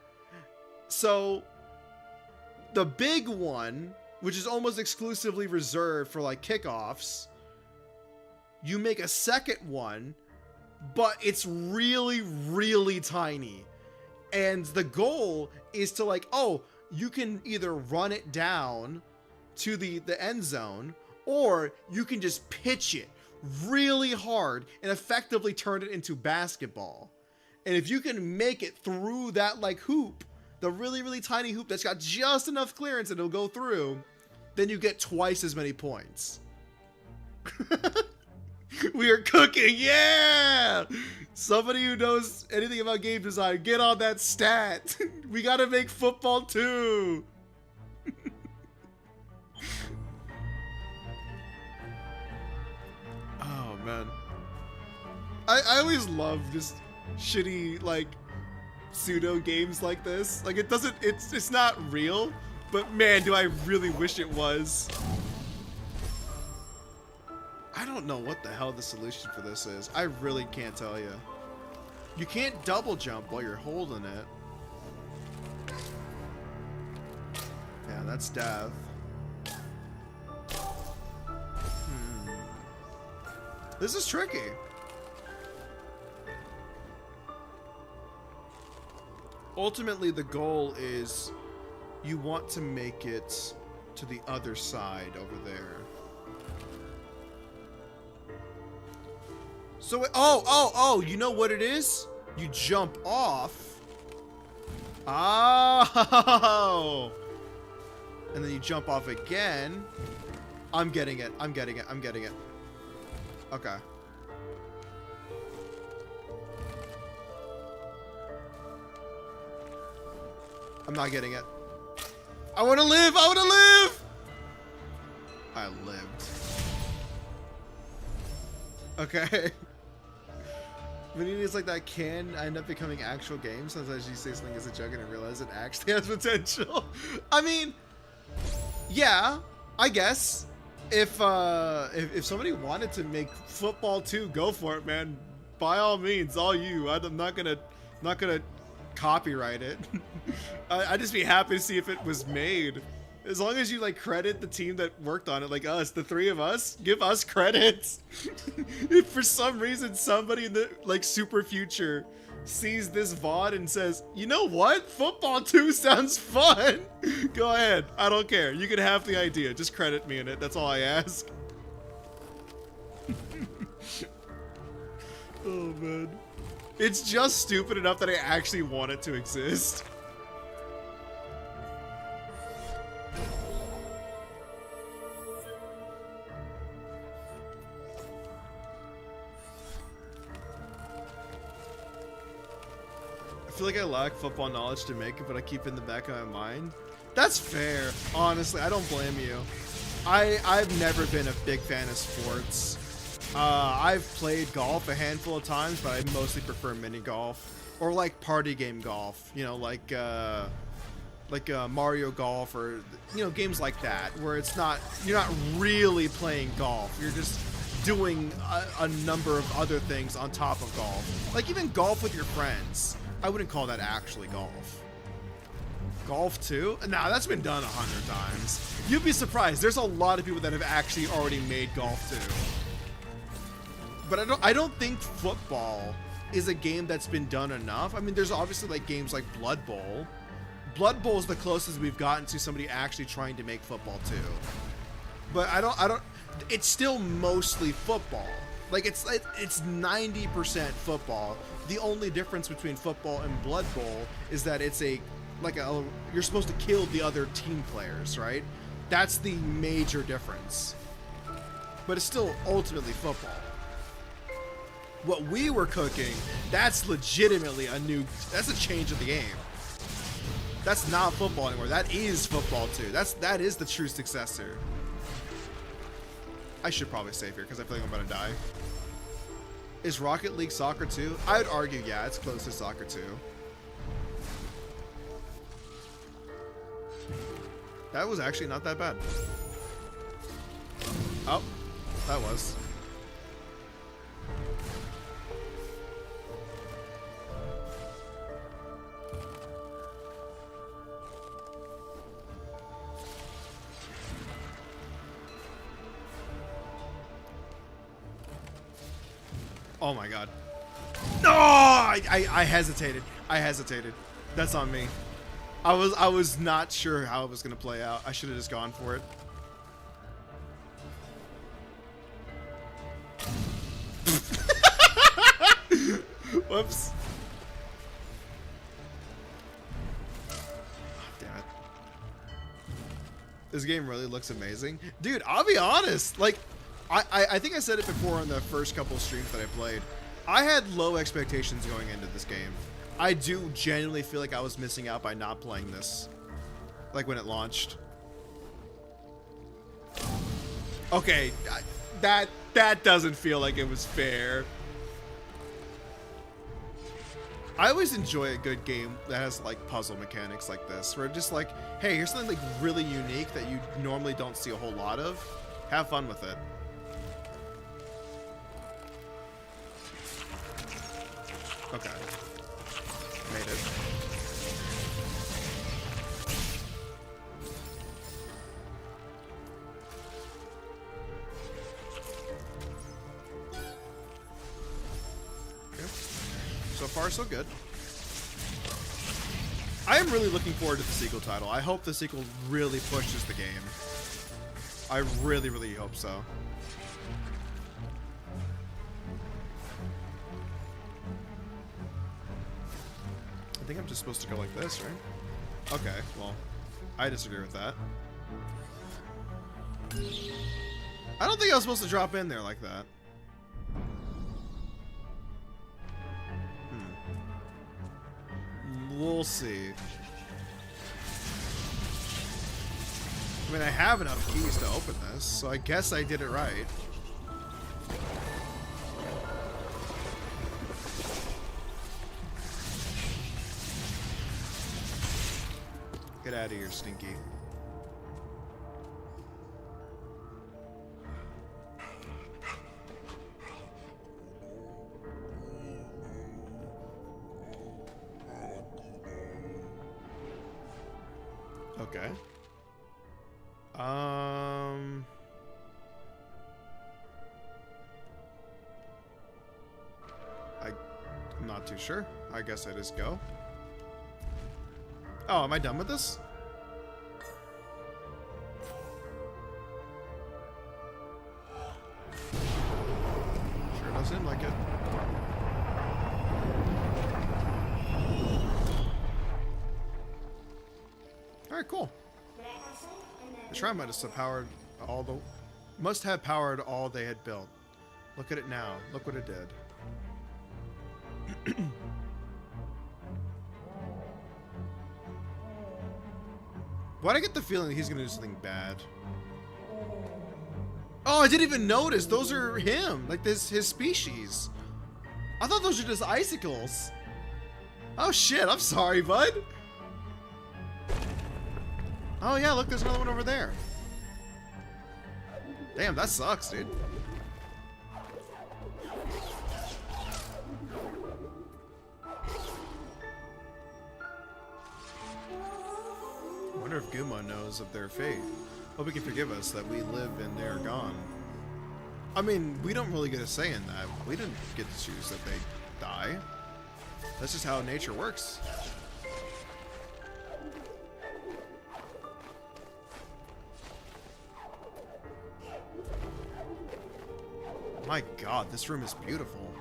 So the big one, which is almost exclusively reserved for like kickoffs, you make a second one, but it's really, really tiny. And the goal is to like, oh, you can either run it down to the end zone, or you can just pitch it really hard and effectively turn it into basketball. And if you can make it through that like hoop, the really, really tiny hoop that's got just enough clearance and it'll go through, then you get twice as many points. We are cooking, yeah! Somebody who knows anything about game design, get on that stat. We gotta make football too. Oh man, I always love just shitty like pseudo games like this. Like it's not real, but man, do I really wish it was. I don't know what the hell the solution for this is. I really can't tell you. You can't double jump while you're holding it. Yeah, that's death. This is tricky. Ultimately, the goal is you want to make it to the other side over there. So, oh, you know what it is? You jump off. Oh! And then you jump off again. I'm getting it. Okay. I'm not getting it. I want to live! I lived. Okay. Minions like that can end up becoming actual games. Sometimes you say something as a joke and I realize it actually has potential. I mean, yeah, I guess. If somebody wanted to make football 2, go for it, man. By all means, all you. I'm not gonna copyright it. I'd just be happy to see if it was made. As long as you like credit the team that worked on it, like us, the 3 of us, give us credits. If for some reason somebody in the like super future sees this VOD and says, you know what? Football 2 sounds fun. Go ahead. I don't care. You can have the idea. Just credit me in it. That's all I ask. Oh man. It's just stupid enough that I actually want it to exist. I feel like I lack football knowledge to make it, but I keep it in the back of my mind. That's fair. Honestly, I don't blame you. I've never been a big fan of sports. I've played golf a handful of times, but I mostly prefer mini golf or like party game golf. You know, like Mario Golf or games like that, where you're not really playing golf. You're just doing a number of other things on top of golf. Like even golf with your friends. I wouldn't call that actually golf. Golf 2? Nah, that's been done 100 times. You'd be surprised. There's a lot of people that have actually already made golf 2. But I don't think football is a game that's been done enough. I mean, there's obviously like games like Blood Bowl. Blood Bowl is the closest we've gotten to somebody actually trying to make football 2. But I don't. It's still mostly football. Like it's 90% football. The only difference between football and Blood Bowl is that it's you're supposed to kill the other team players, right? That's the major difference. But it's still ultimately football. What we were cooking, that's legitimately that's a change of the game. That's not football anymore. That is football 2. That is the true successor. I should probably save here because I feel like I'm about to die. Is Rocket League Soccer 2? I would argue, yeah, it's close to Soccer 2. That was actually not that bad. Oh, that was. Oh my god. No! I hesitated. I hesitated. That's on me. I was not sure how it was gonna play out. I should have just gone for it. Whoops. Damn it. This game really looks amazing. Dude, I'll be honest. Like, I think I said it before on the first couple of streams that I played. I had low expectations going into this game. I do genuinely feel like I was missing out by not playing this. Like when it launched. Okay, that doesn't feel like it was fair. I always enjoy a good game that has like puzzle mechanics like this, where just like, hey, here's something like really unique that you normally don't see a whole lot of. Have fun with it. Okay. Made it. Okay. So far, so good. I am really looking forward to the sequel title. I hope the sequel really pushes the game. I really, really hope so. I think I'm just supposed to go like this, right? Okay, well, I disagree with that. I don't think I was supposed to drop in there like that. We'll see. I mean, I have enough keys to open this, so I guess I did it right. Get out of here, Stinky. Okay. I'm not too sure. I guess I just go. Oh, am I done with this? Sure does seem like it. Alright, cool. The shrine must have powered all they had built. Look at it now. Look what it did. Why'd I get the feeling that he's gonna do something bad? Oh, I didn't even notice. Those are him. Like his species. I thought those were just icicles. Oh shit, I'm sorry, bud. Oh yeah, look, there's another one over there. Damn, that sucks, dude. I wonder if Guma knows of their fate. Hope he can forgive us that we live and they're gone. I mean, we don't really get a say in that. We didn't get to choose that they die. That's just how nature works. My god, this room is beautiful.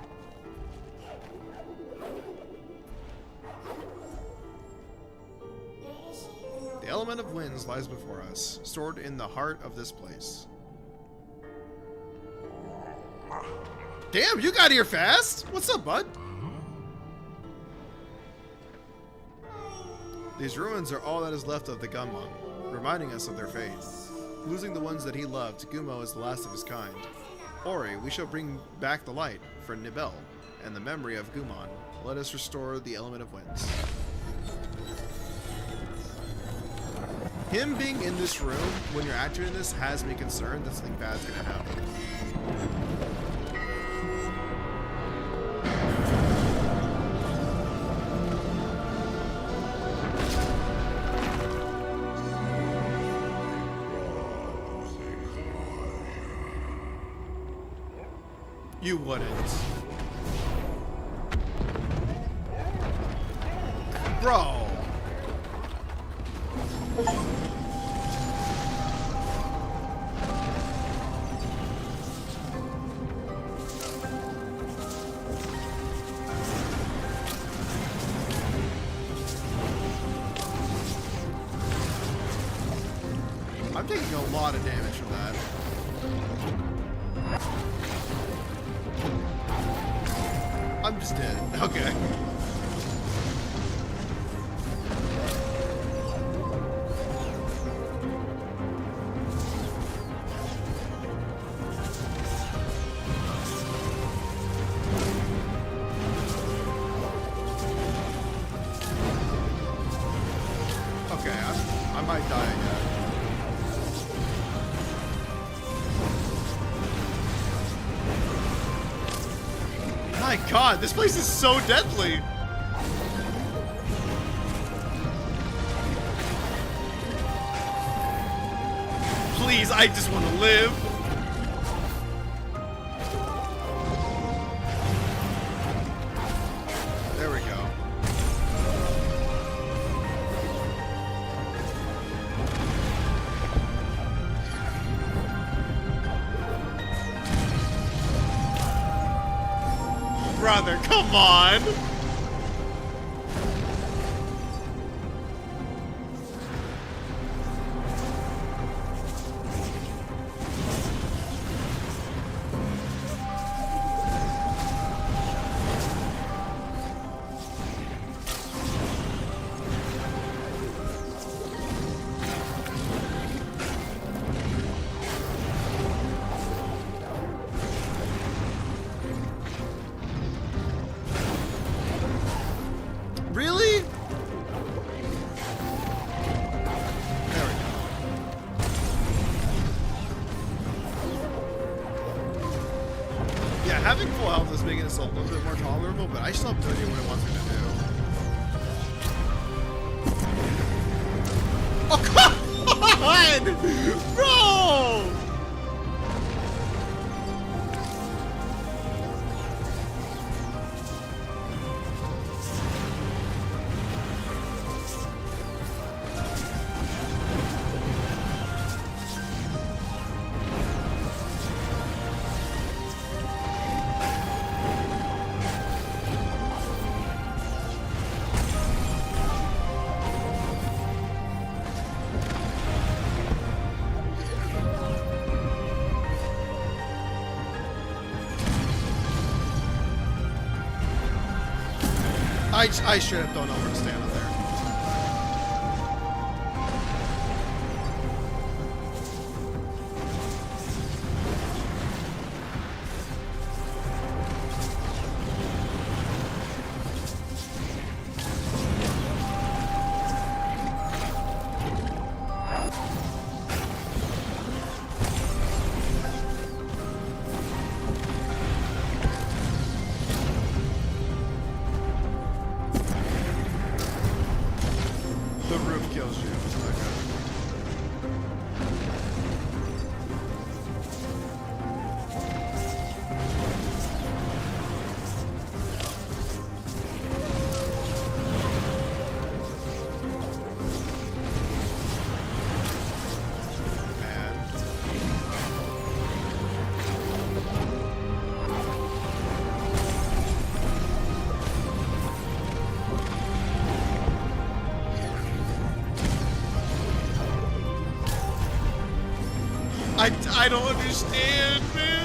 The element of winds lies before us, stored in the heart of this place. Damn, you got here fast! What's up, bud? These ruins are all that is left of the Gunman, reminding us of their fate. Losing the ones that he loved, Gumo is the last of his kind. Ori, we shall bring back the light, for Nibel and the memory of Guman. Let us restore the element of winds. Him being in this room when you're activating this has me concerned that something bad's gonna happen. You wouldn't. Bro! I'm taking a lot of damage from that. I'm just dead. Okay. Okay, I might die again. My god, this place is so deadly! Please, I just want to live! There we go. Brother, come on! Really? There we go. Yeah, having full health is making this a little bit more tolerable, but I still have no idea what it wants me to do. Oh, come on! Bro! I straight up don't know where to stand up there. The roof kills you. I don't understand, man.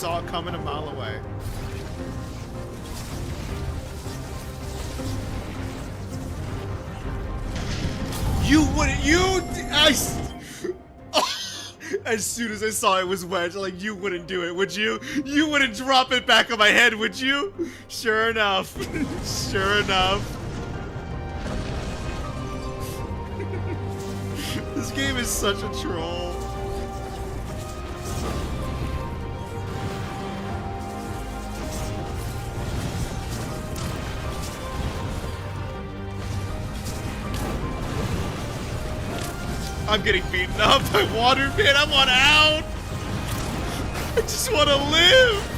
saw it coming a mile away. You wouldn't, as soon as I saw it was wedged, like, you wouldn't do it, would you? You wouldn't drop it back on my head, would you? Sure enough. Sure enough. This game is such a troll. I'm getting beaten up by water pit. I want out. I just want to live.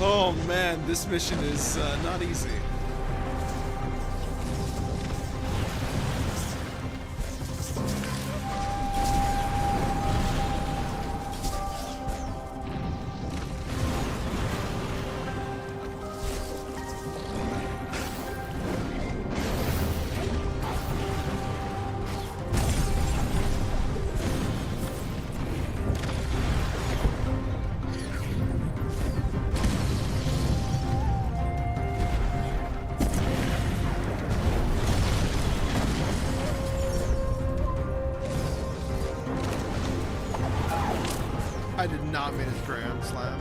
Oh man, this mission is not easy. I did not mean a grand slam.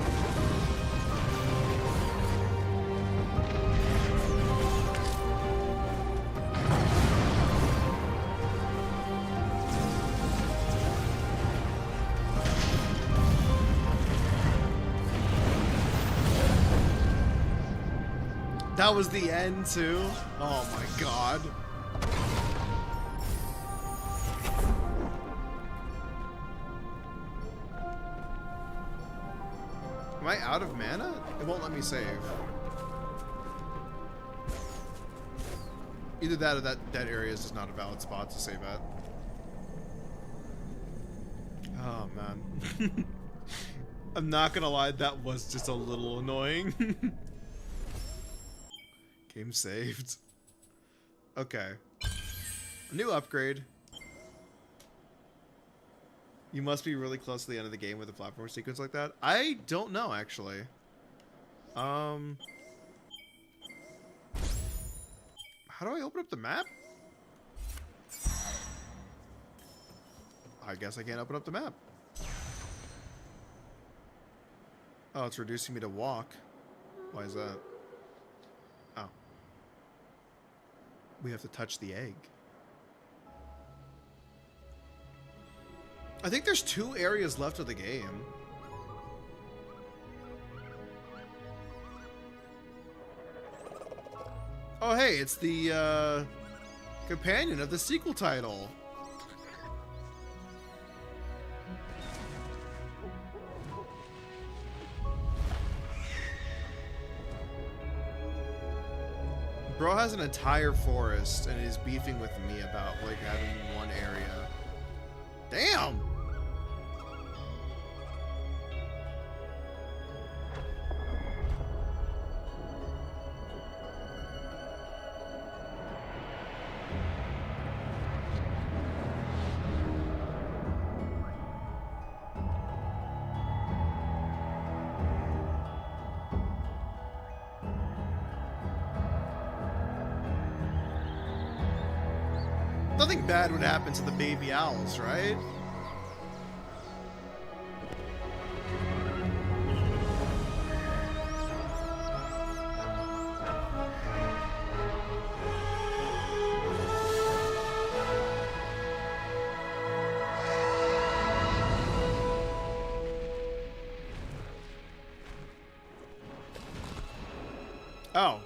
That was the end too? Oh my god. Am I out of mana? It won't let me save. Either that or that area is just not a valid spot to save at. Oh man. I'm not gonna lie, that was just a little annoying. Game saved. Okay. A new upgrade. You must be really close to the end of the game with a platform sequence like that. I don't know, actually. How do I open up the map? I guess I can't open up the map. Oh, it's reducing me to walk. Why is that? Oh. We have to touch the egg. I think there's 2 areas left of the game. Oh hey, it's the companion of the sequel title. Bro has an entire forest and is beefing with me about like having one area. Damn! Nothing bad would happen to the baby owls, right? Oh.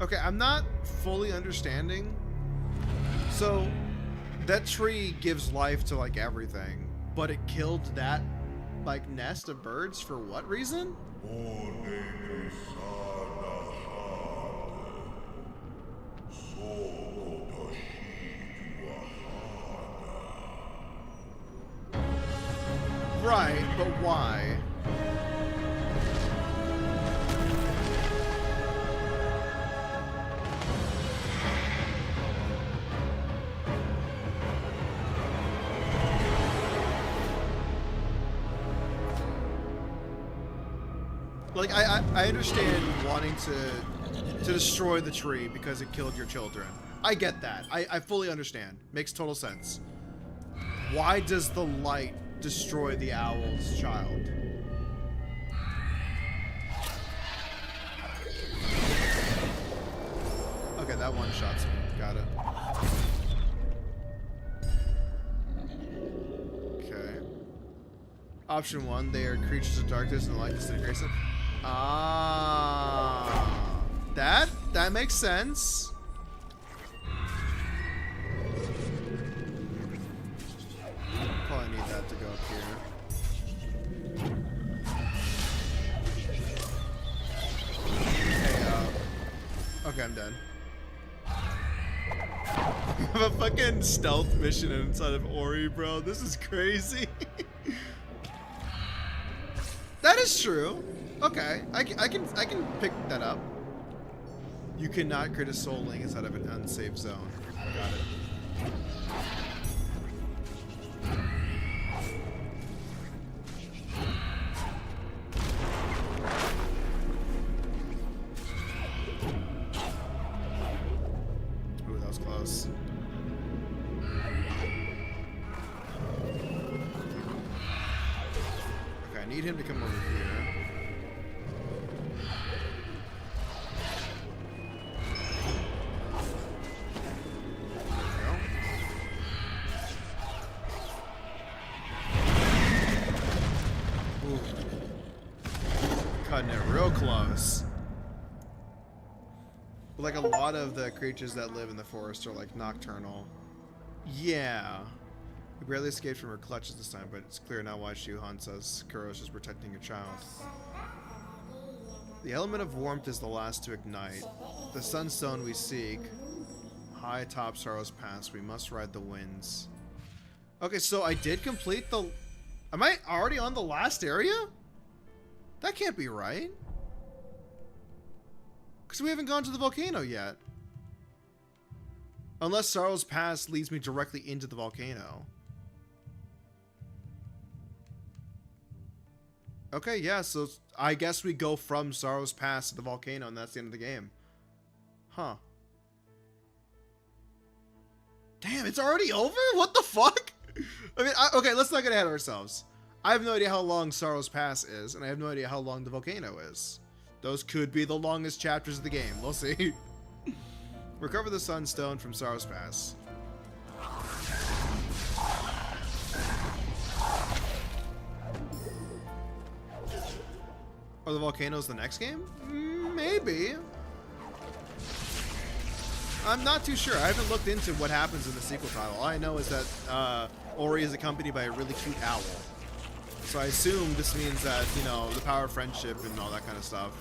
Okay, I'm not fully understanding. So, that tree gives life to, like, everything. But it killed that, like, nest of birds for what reason? Right, but why? Like, I understand wanting to destroy the tree because it killed your children. I get that. I fully understand. Makes total sense. Why does the light destroy the owl's child? Okay, that one shots me. Got it. Okay. Option 1, they are creatures of darkness and the light disintegrates them. Ah, that makes sense. Probably need that to go up here. Hey, okay, I'm done. We have a fucking stealth mission inside of Ori, bro. This is crazy. That is true. Okay, I can pick that up. You cannot create a soul link inside of an unsafe zone. Got it. Ooh, that was close. Okay, I need him to come over here. Cutting it real close. But like a lot of the creatures that live in the forest are like nocturnal. Yeah. We barely escaped from her clutches this time, but it's clear now why she hunts us. Kuro's just protecting your child. The element of warmth is the last to ignite. The sunstone we seek. High atop Sorrow's Pass, we must ride the winds. Okay, so I did complete the... Am I already on the last area? That can't be right. Because we haven't gone to the volcano yet. Unless Sorrow's Pass leads me directly into the volcano. Okay, yeah, so I guess we go from Sorrow's Pass to the volcano and that's the end of the game. Huh. Damn, it's already over? What the fuck? I mean, okay, let's not get ahead of ourselves. I have no idea how long Sorrow's Pass is, and I have no idea how long the volcano is. Those could be the longest chapters of the game. We'll see. Recover the Sunstone from Sorrow's Pass. Are the volcanoes the next game? Maybe. I'm not too sure. I haven't looked into what happens in the sequel title. All I know is that Ori is accompanied by a really cute owl. So I assume this means that, you know, the power of friendship and all that kind of stuff.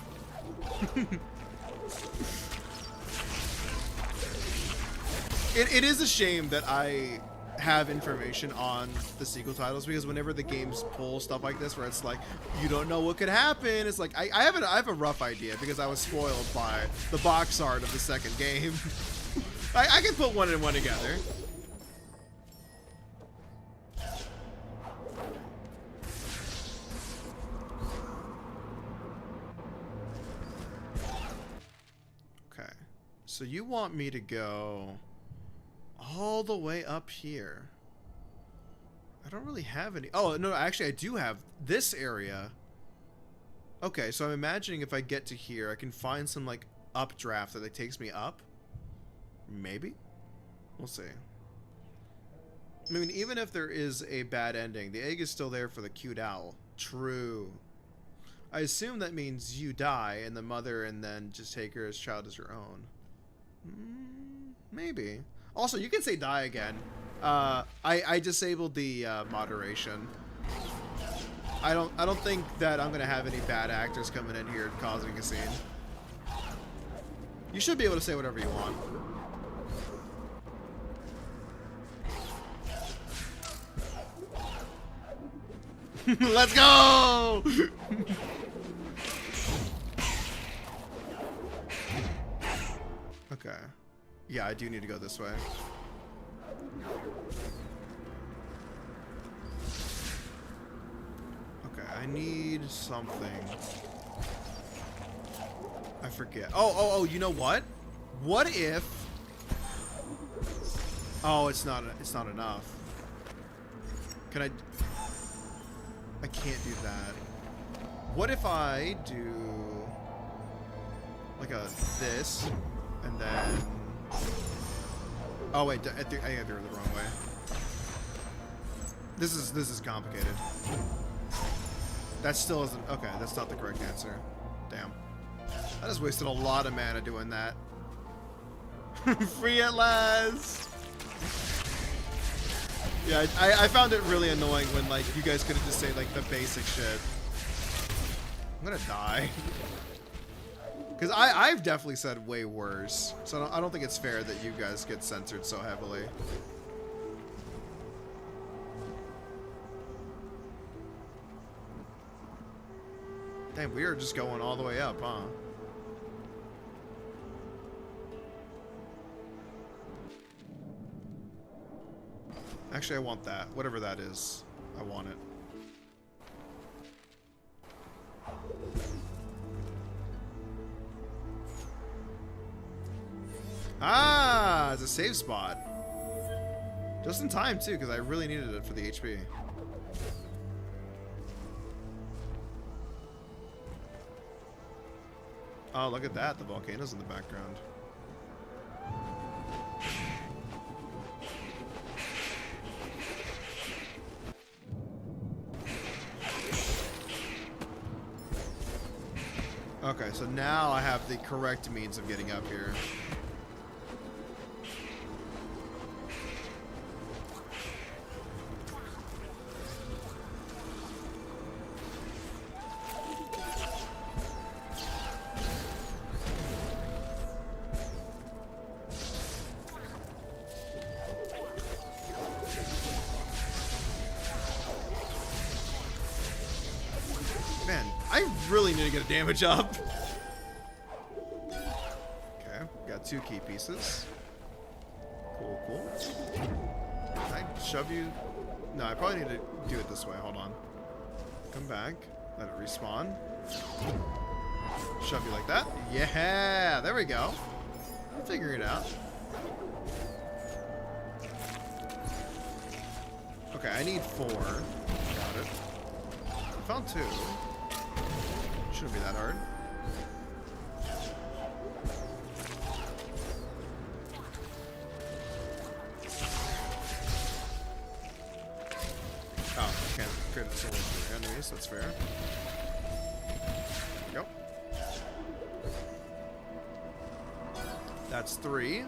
It is a shame that I have information on the sequel titles, because whenever the games pull stuff like this where it's like, you don't know what could happen, it's like, I have a rough idea because I was spoiled by the box art of the second game. I can put one and one together. Okay, so you want me to go all the way up here. I don't really have any. Oh, no, actually I do have this area. Okay, so I'm imagining if I get to here, I can find some like updraft that takes me up. Maybe? We'll see. I mean, even if there is a bad ending, the egg is still there for the cute owl. True. I assume that means you die and the mother and then just take her as child as your own. Maybe. Also, you can say die again. I disabled the moderation. I don't think that I'm gonna have any bad actors coming in here causing a scene. You should be able to say whatever you want. Let's go! Okay. Yeah, I do need to go this way. Okay, I need something. I forget. Oh, you know what? What if... Oh, it's not enough. Can I... I can't do that. What if I do... like a this, and then... Oh wait, I think I did it the wrong way. This is complicated. That still isn't... Okay, that's not the correct answer. Damn. I just wasted a lot of mana doing that. Free at last! Yeah, I found it really annoying when, like, you guys could have just said, like, the basic shit. I'm gonna die. Because I've definitely said way worse. So I don't think it's fair that you guys get censored so heavily. Damn, we are just going all the way up, huh? Actually, I want that. Whatever that is. I want it. Ah, it's a save spot. Just in time, too, because I really needed it for the HP. Oh, look at that. The volcano's in the background. Okay, so now I have the correct means of getting up here. Man, I really need to get a damage up. Okay, got 2 key pieces. Cool, cool. Can I shove you? No, I probably need to do it this way. Hold on. Come back. Let it respawn. Shove you like that. Yeah, there we go. I'm figuring it out. Okay, I need 4. Got it. I found 2. Shouldn't be that hard. Oh, I can't create a sword for enemies, that's fair. There we go. That's 3.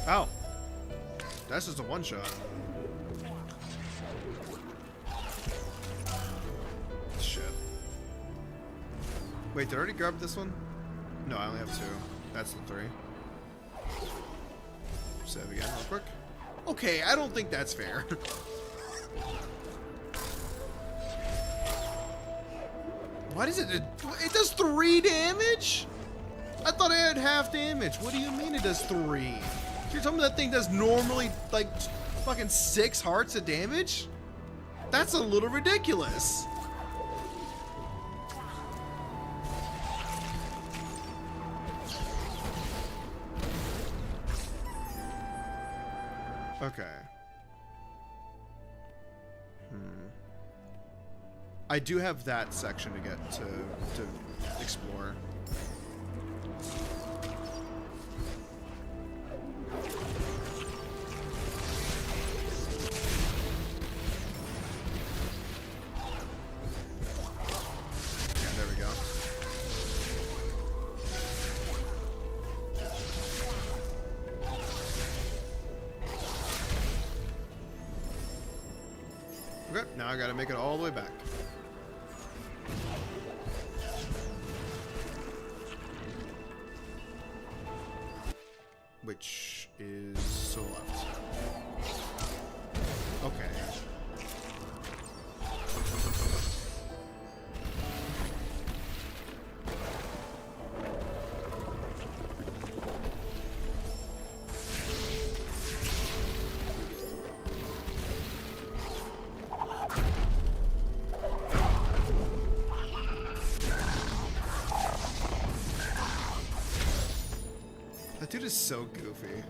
Oh. That's just a one-shot. Shit. Wait, did I already grab this one? No, I only have 2. That's the 3. Save again real quick. Okay, I don't think that's fair. Why does it... It does 3 damage? I thought I had half damage. What do you mean it does 3? You're telling me that thing does normally, like, fucking 6 hearts of damage? That's a little ridiculous. Okay. I do have that section to get to explore. Yeah, there we go. Okay, now I gotta make it all the way back. Which is to the left. Okay. That dude is so goofy.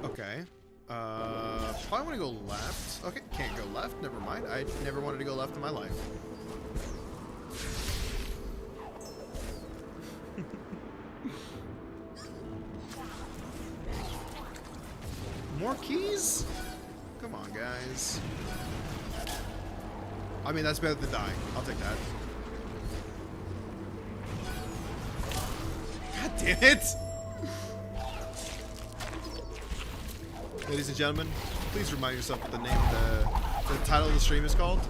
Okay. Probably want to go left. Okay, can't go left. Never mind. I never wanted to go left in my life. More keys? Come on, guys. I mean, that's better than dying. I'll take that. God damn it! Ladies and gentlemen, please remind yourself what the name of the title of the stream is called.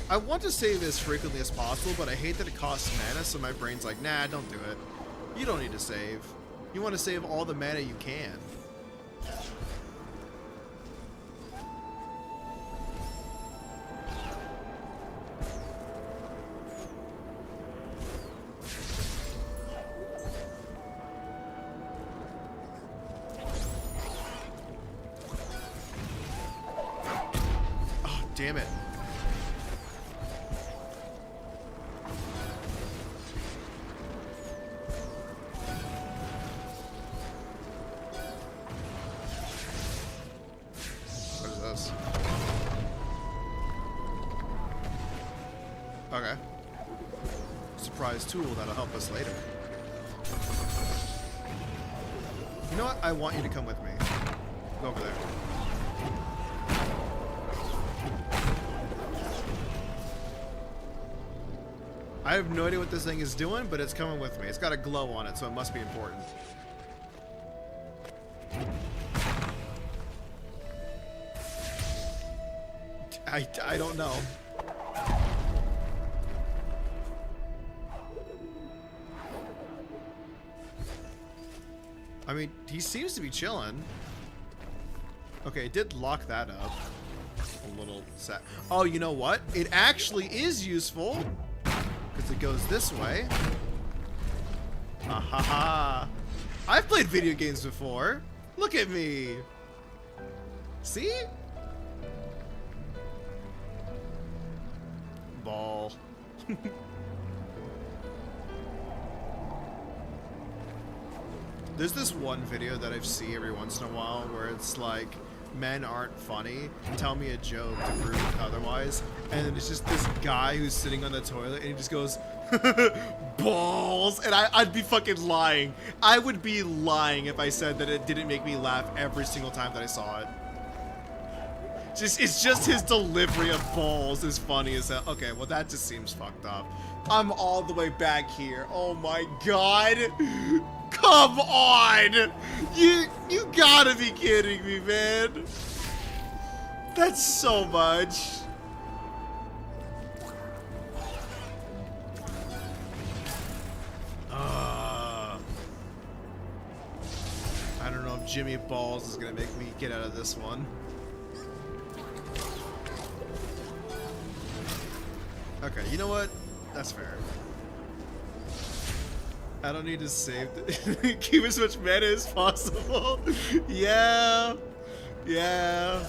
I want to save as frequently as possible, but I hate that it costs mana, so my brain's like, nah, don't do it. You don't need to save. You want to save all the mana you can. Damn it. What is this? Okay. Surprise tool that'll help us later. You know what? I want you to come with me. Go over there. I have no idea what this thing is doing, but it's coming with me. It's got a glow on it, so it must be important. I don't know. I mean, he seems to be chilling. Okay, it did lock that up. A little sad. Oh, you know what? It actually is useful. Because it goes this way. Ahaha. I've played video games before. Look at me. See? Ball. There's this one video that I see every once in a while where it's like, men aren't funny, tell me a joke to prove otherwise. And then it's just this guy who's sitting on the toilet and he just goes, balls. And I'd be fucking lying. I would be lying if I said that it didn't make me laugh every single time that I saw it. It's just his delivery of balls is funny as hell. Okay, well that just seems fucked up. I'm all the way back here. Oh my god. Come on! You gotta be kidding me, man. That's so much. Jimmy Balls is gonna make me get out of this one. Okay, you know what? That's fair. I don't need to save keep as much mana as possible. Yeah. Yeah.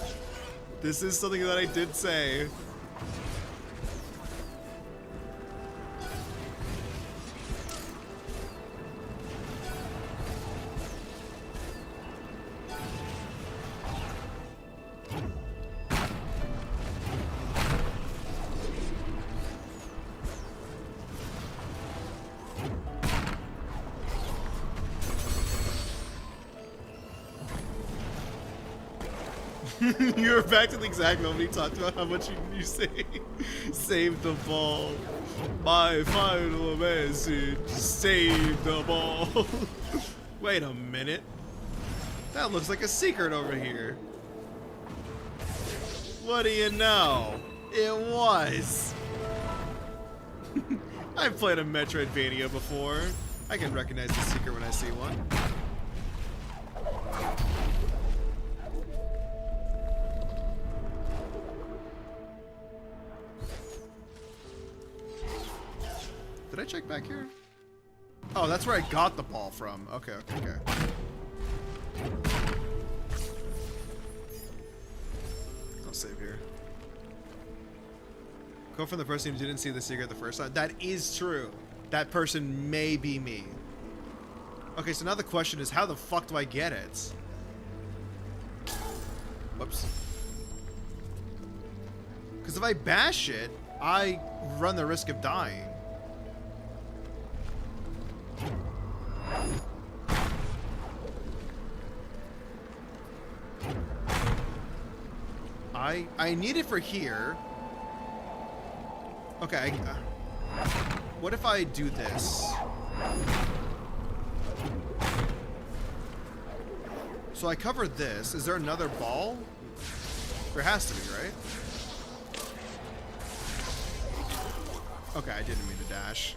This is something that I did say. You were back to the exact moment you talked about how much you saved the ball. My final message, save the ball. Wait a minute. That looks like a secret over here. What do you know? It was. I've played a Metroidvania before. I can recognize the secret when I see one. Did I check back here? Oh, that's where I got the ball from. Okay, okay, okay. I'll save here. Go from the person who didn't see the secret the first time. That is true. That person may be me. Okay, so now the question is, how the fuck do I get it? Whoops. Because if I bash it, I run the risk of dying. I need it for here. Okay. What if I do this? So I cover this. Is there another ball? There has to be, right? Okay, I didn't mean to dash.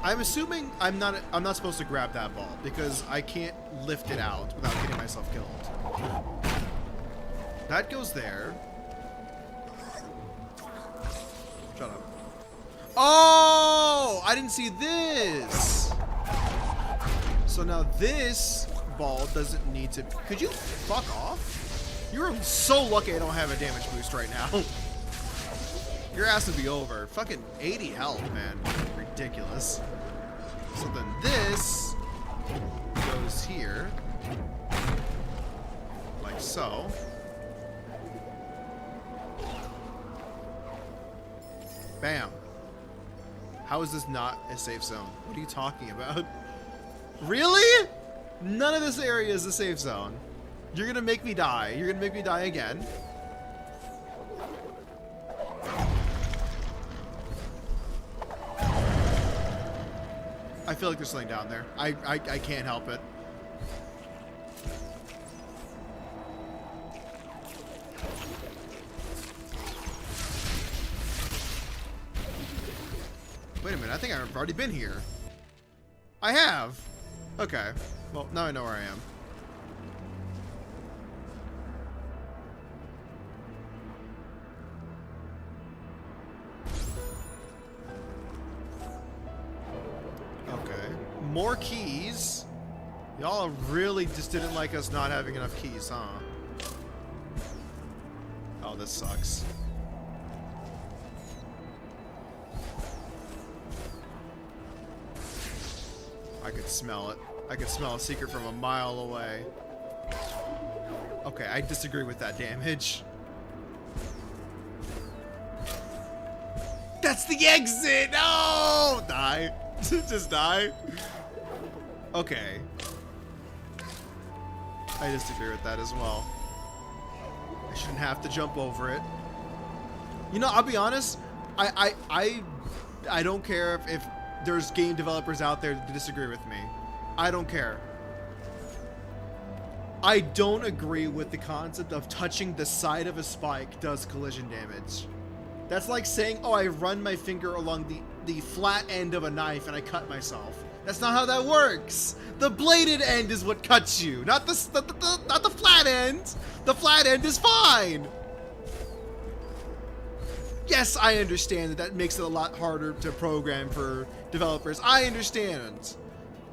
I'm assuming I'm not supposed to grab that ball because I can't lift it out without getting myself killed. That goes there. Shut up. Oh, I didn't see this. So now this ball doesn't need to. Could you fuck off? You're so lucky I don't have a damage boost right now. Your ass would be over. Fucking 80 health, man. Ridiculous. So then this goes here. Like so. Bam. How is this not a safe zone? What are you talking about? Really? None of this area is a safe zone. You're gonna make me die. You're gonna make me die again. I feel like there's something down there. I can't help it. Wait a minute, I think I've already been here. I have. Okay. Well, now I know where I am. More keys. Y'all really just didn't like us not having enough keys, huh? Oh, this sucks. I could smell it. I could smell a secret from a mile away. Okay, I disagree with that damage. That's the exit! No! Die. Just die. Okay. I disagree with that as well. I shouldn't have to jump over it. You know, I'll be honest. I don't care if there's game developers out there to disagree with me. I don't care. I don't agree with the concept of touching the side of a spike does collision damage. That's like saying, oh, I run my finger along the the flat end of a knife and I cut myself. That's not how that works. The bladed end is what cuts you, not the flat end. The flat end is fine. Yes, I understand that makes it a lot harder to program for developers. I understand.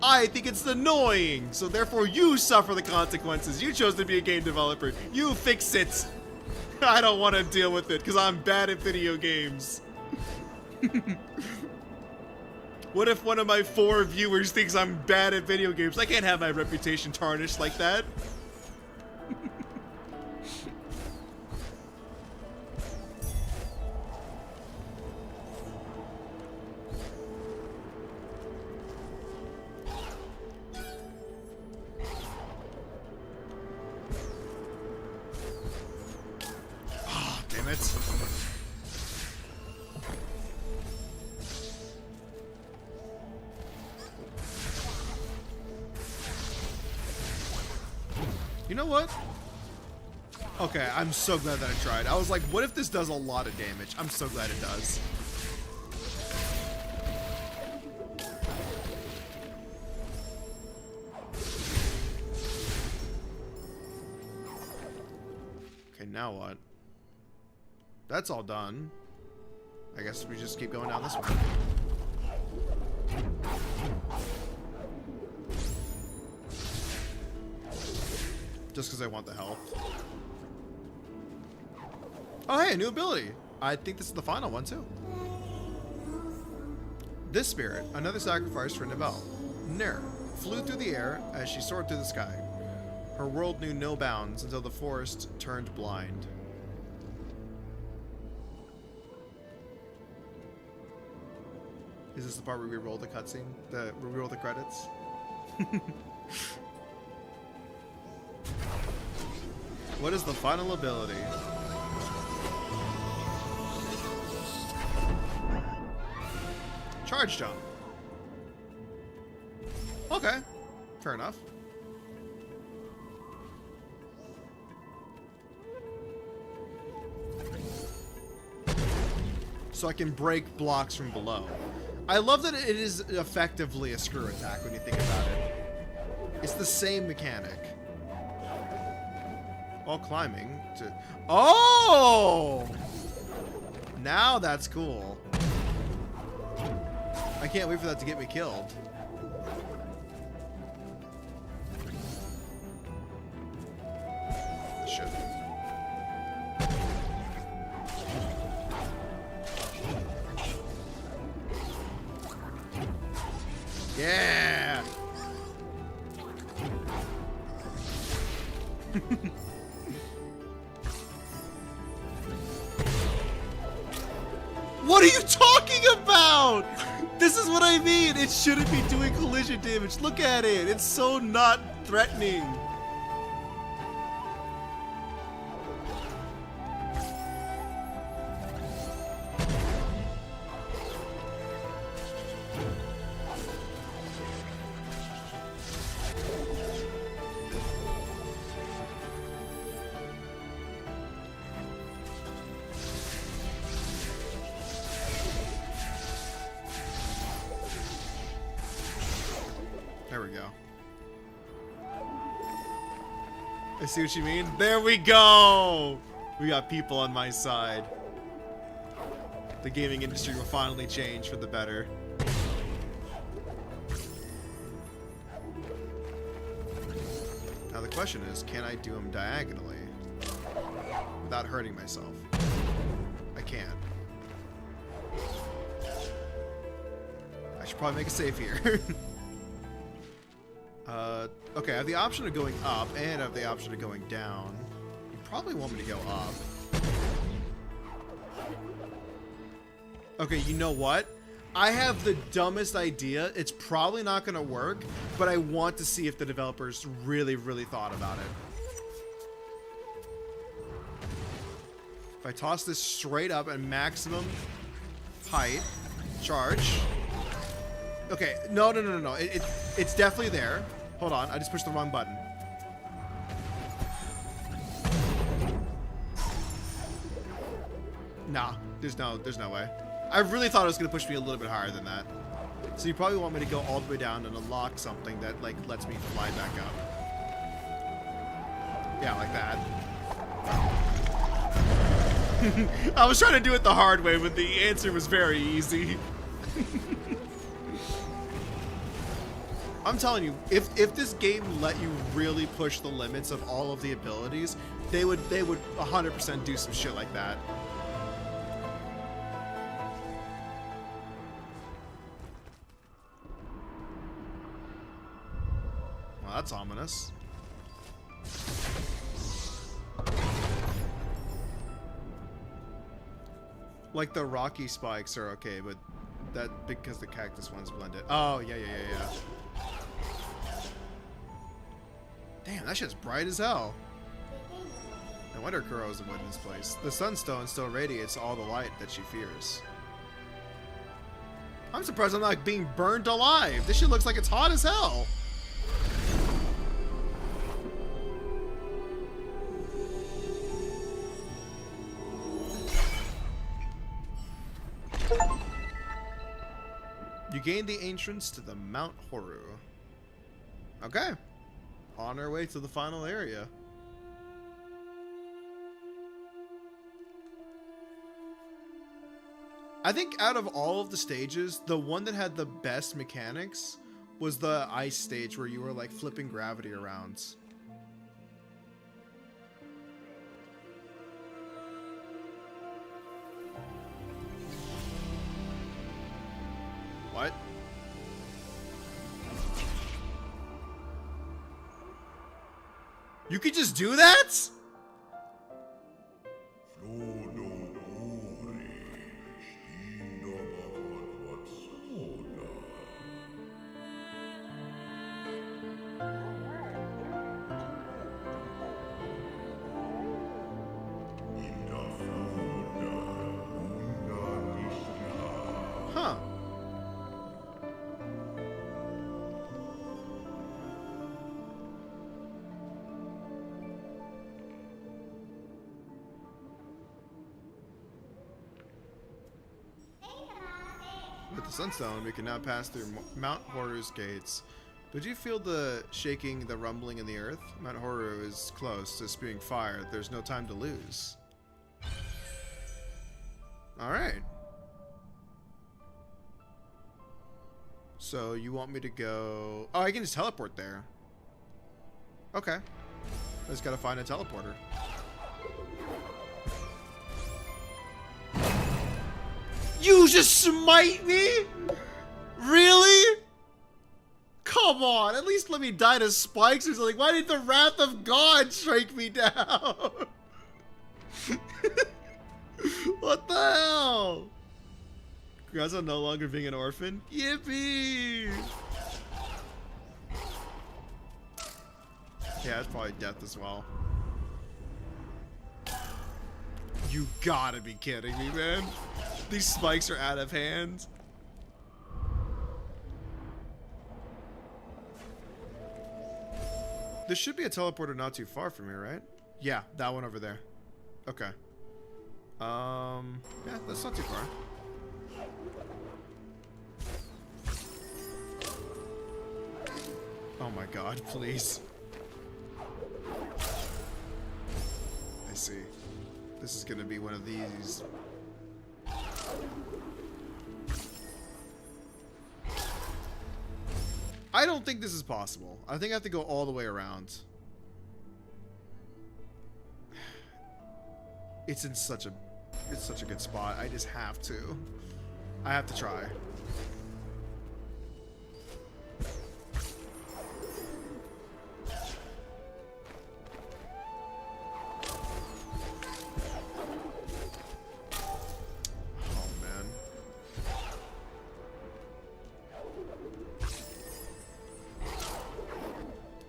I think it's annoying, so therefore you suffer the consequences. You chose to be a game developer. You fix it. I don't want to deal with it because I'm bad at video games. What if one of my 4 viewers thinks I'm bad at video games? I can't have my reputation tarnished like that. Oh, damn it. You know what? Okay, I'm so glad that I tried. I was like, what if this does a lot of damage? I'm so glad it does. Okay, now what? That's all done. I guess we just keep going down this one. Just because I want the health. Oh, hey, a new ability. I think this is the final one, too. This spirit, another sacrifice for Nibel. Ner flew through the air as she soared through the sky. Her world knew no bounds until the forest turned blind. Is this the part where we roll the cutscene? We roll the credits? What is the final ability? Charge jump. Okay, fair enough. So I can break blocks from below. I love that it is effectively a screw attack when you think about it. It's the same mechanic. While climbing to... Oh! Now that's cool. I can't wait for that to get me killed. Shit. Yeah! What are you talking about? This is what I mean. It shouldn't be doing collision damage. Look at it. It's so not threatening. There we go. I see what you mean. There we go! We got people on my side. The gaming industry will finally change for the better. Now the question is, can I do them diagonally without hurting myself? I can. I should probably make a save here. Okay, I have the option of going up, and I have the option of going down. You probably want me to go up. Okay, you know what? I have the dumbest idea. It's probably not going to work, but I want to see if the developers really, really thought about it. If I toss this straight up at maximum height, charge. Okay, no. It's definitely there. Hold on, I just pushed the wrong button. Nah, there's no way. I really thought it was going to push me a little bit higher than that. So you probably want me to go all the way down and unlock something that, like, lets me fly back up. Yeah, like that. I was trying to do it the hard way, but the answer was very easy. I'm telling you, if this game let you really push the limits of all of the abilities, they would 100% do some shit like that. Well, that's ominous. Like the rocky spikes are okay, but that because the cactus one's blended. Oh, yeah. Damn, that shit's bright as hell. No wonder Kuro's avoiding this place. The sunstone still radiates all the light that she fears. I'm surprised I'm not being burned alive. This shit looks like it's hot as hell. You gain the entrance to the Mount Horu. Okay. On our way to the final area. I think out of all of the stages, the one that had the best mechanics was the ice stage where you were like flipping gravity around. What? You could just do that? Huh. With the sunstone, we can now pass through Mount Horu's gates. But do you feel the shaking, the rumbling in the earth? Mount Horu is close to spewing fire. There's no time to lose. Alright. So you want me to go... Oh, I can just teleport there. Okay. I just gotta find a teleporter. You just smite me? Really? Come on, at least let me die to spikes or something. Why did the wrath of God strike me down? What the hell? Congrats on no longer being an orphan. Yippee! Yeah, it's probably death as well. You gotta be kidding me, man. These spikes are out of hand. There should be a teleporter not too far from here, right? Yeah, that one over there. Okay. Yeah, that's not too far. Oh my god, please. I see. This is gonna be one of these. I don't think this is possible. I think I have to go all the way around. It's in such a good spot. I just have to. I have to try.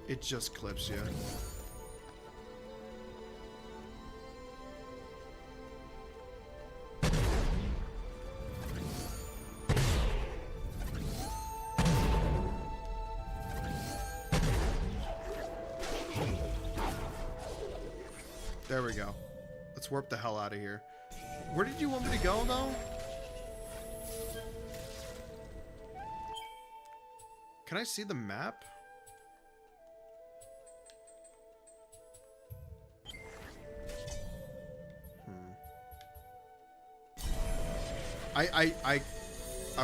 It just clips you. There we go. Let's warp the hell out of here. Where did you want me to go, though? Can I see the map? I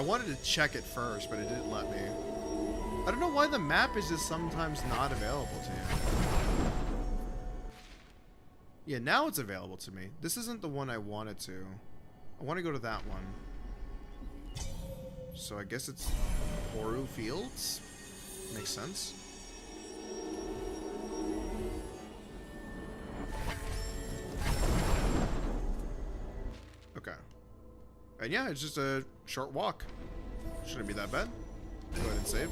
wanted to check it first, but it didn't let me. I don't know why the map is just sometimes not available to you. Yeah, now it's available to me. This isn't the one I wanted to. I want to go to that one. So I guess it's Horu Fields? Makes sense. Okay. And yeah, it's just a short walk. Shouldn't be that bad. Go ahead and save.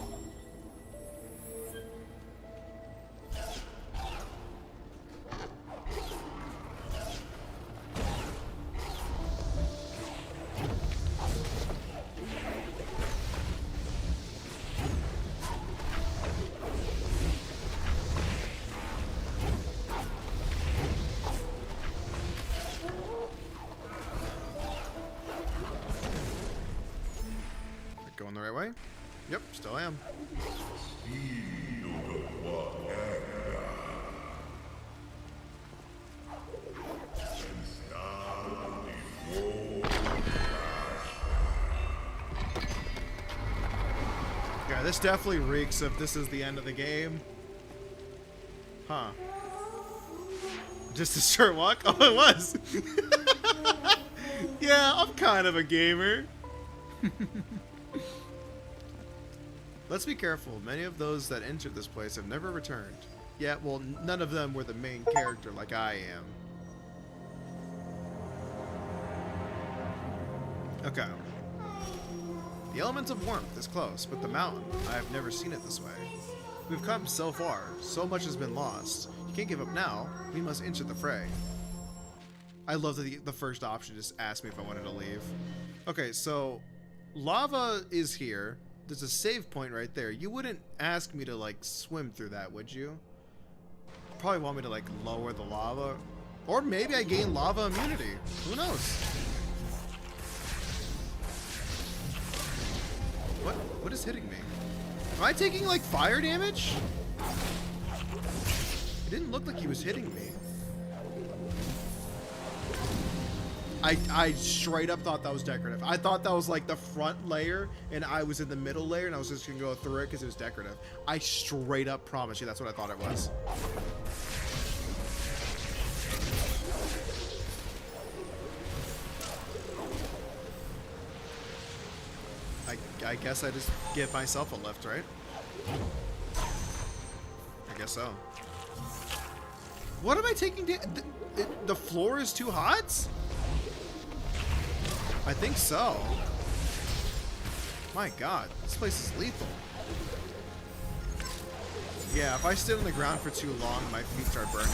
Going the right way? Yep, still am. Yeah, this definitely reeks of this is the end of the game. Huh. Just a short walk? Oh, it was! Yeah, I'm kind of a gamer. Let's be careful. Many of those that entered this place have never returned. Yeah, well, none of them were the main character like I am. Okay. The element of warmth is close, but the mountain, I have never seen it this way. We've come so far. So much has been lost. You can't give up now. We must enter the fray. I love that the first option just asked me if I wanted to leave. Okay, so lava is here. There's a save point right there. You wouldn't ask me to, like, swim through that, would you? Probably want me to, like, lower the lava. Or maybe I gain lava immunity. Who knows? What is hitting me? Am I taking, like, fire damage? It didn't look like he was hitting me. I straight up thought that was decorative. I thought that was like the front layer and I was in the middle layer and I was just gonna go through it because it was decorative. I straight up promise you that's what I thought it was. I guess I just give myself a lift, right? I guess so. What am I taking? The floor is too hot? I think so. My god, this place is lethal. Yeah, if I sit on the ground for too long, my feet start burning.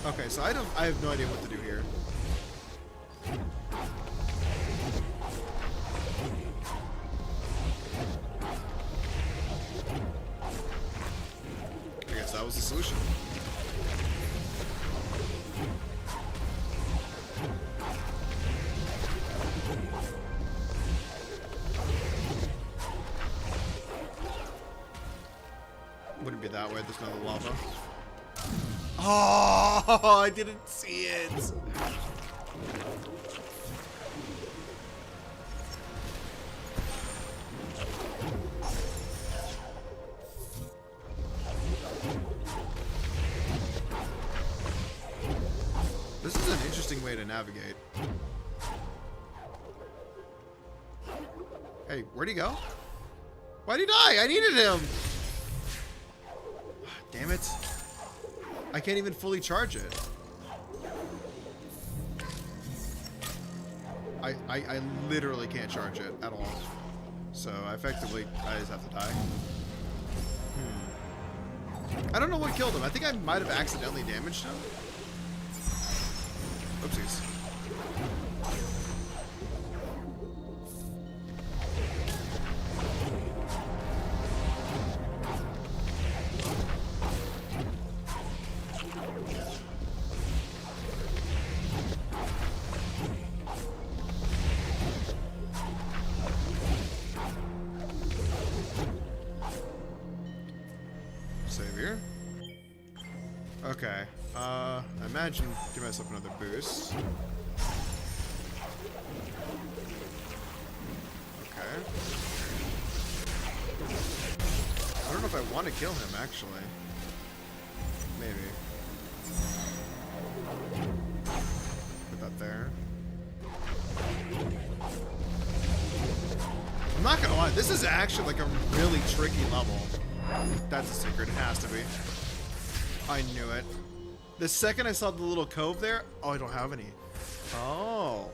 Okay, so I have no idea what to do here. I guess that was the solution. Wouldn't be that way, there's no lava. Oh, I didn't see it. This is an interesting way to navigate. Hey, where'd he go? Why'd he die? I needed him. Damn it. I can't even fully charge it. I literally can't charge it at all. So effectively, I just have to die. I don't know what killed him. I think I might have accidentally damaged him. Oopsies. Savior. Okay. I imagine give myself another boost. Okay. I don't know if I want to kill him, actually. Maybe. Put that there. I'm not gonna lie, this is actually like a really tricky level. That's a secret, it has to be. I knew it. The second I saw the little cove there, oh, I don't have any. Oh.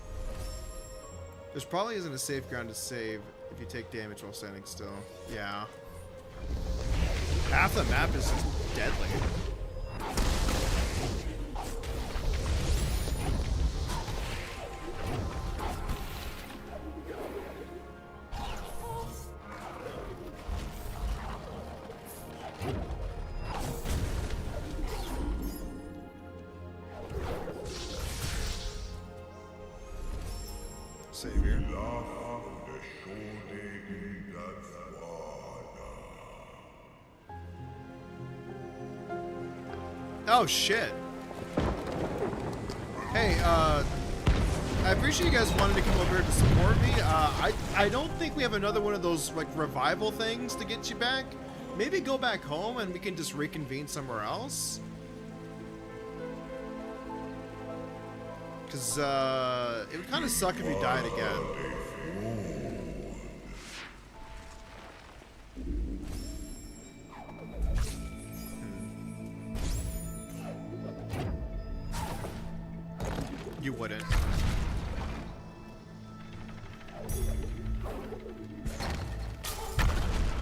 There's probably isn't a safe ground to save if you take damage while standing still. Yeah. Half the map is just deadly. Savior. Oh shit. Hey, I appreciate you guys wanting to come over here to support me. I don't think we have another one of those like revival things to get you back. Maybe go back home and we can just reconvene somewhere else. Cause it would kind of suck if you died again. You wouldn't.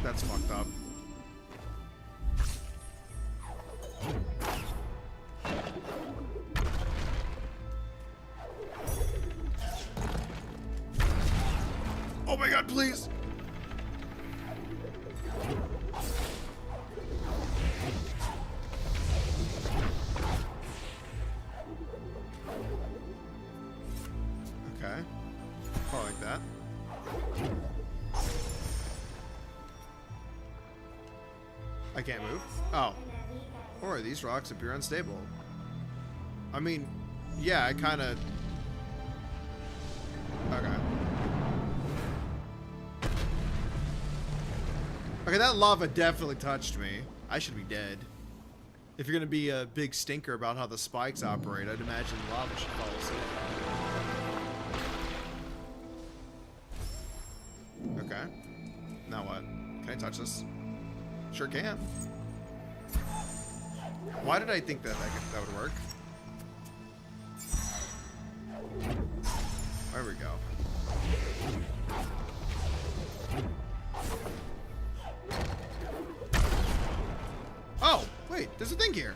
That's fucked up. Oh my god, please! Okay. Probably like that. I can't move? Oh. Or these rocks appear unstable. I mean, yeah, I kinda... Okay. Okay, that lava definitely touched me. I should be dead. If you're gonna be a big stinker about how the spikes operate, I'd imagine lava should follow suit. Okay. Now what? Can I touch this? Sure can. Why did I think that that would work? There we go. Oh, wait, there's a thing here.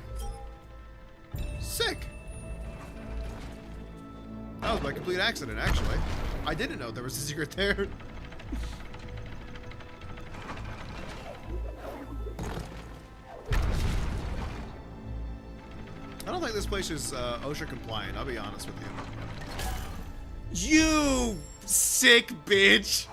Sick. That was by complete accident, actually. I didn't know there was a secret there. I don't think this place is OSHA compliant, I'll be honest with you. You sick bitch!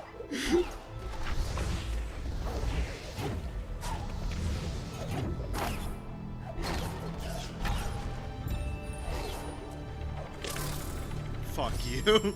Fuck you.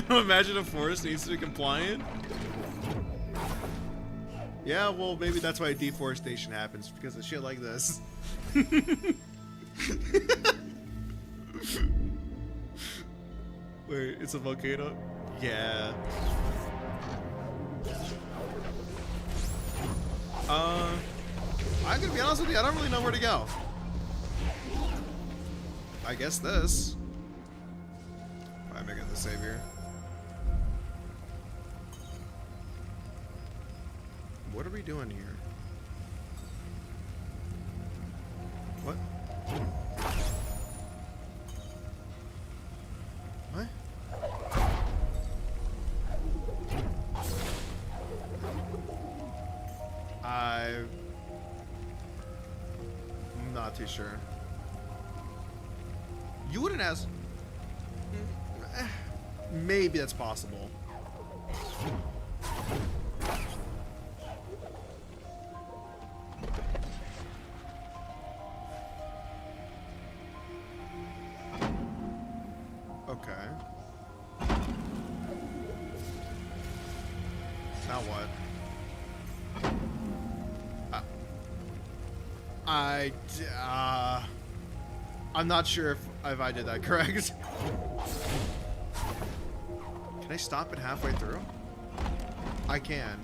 Imagine a forest needs to be compliant. Yeah, well, maybe that's why deforestation happens, because of shit like this. Wait, it's a volcano? Yeah. I'm gonna be honest with you, I don't really know where to go. I guess this. I'm making the savior. What are we doing here? What? too sure. You wouldn't ask. Maybe that's possible. Okay. Now what? I'm not sure if I did that correct. Can I stop it halfway through? I can.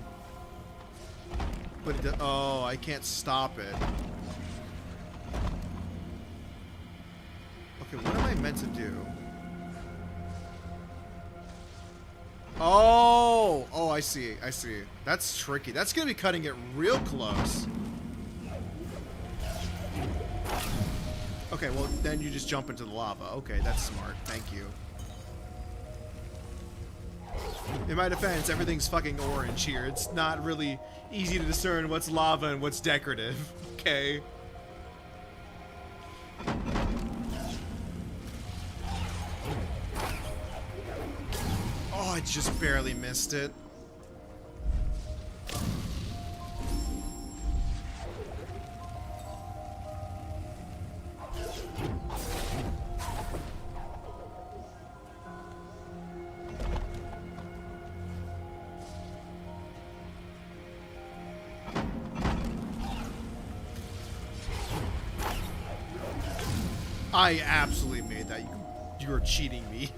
But it oh, I can't stop it. Okay, what am I meant to do? Oh! Oh, I see. I see. That's tricky. That's gonna be cutting it real close. Okay, well, then you just jump into the lava. Okay, that's smart. Thank you. In my defense, everything's fucking orange here. It's not really easy to discern what's lava and what's decorative. Okay. Oh, I just barely missed it. I absolutely made that. You were cheating me.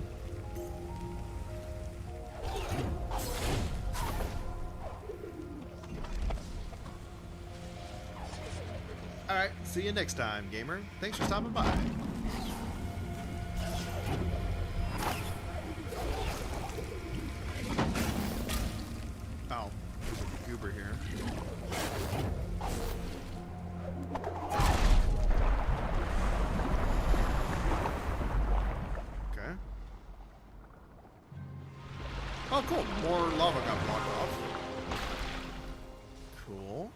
Alright, see you next time, gamer. Thanks for stopping by. Oh, there's a goober here. Oh, cool. More lava got blocked off. Cool.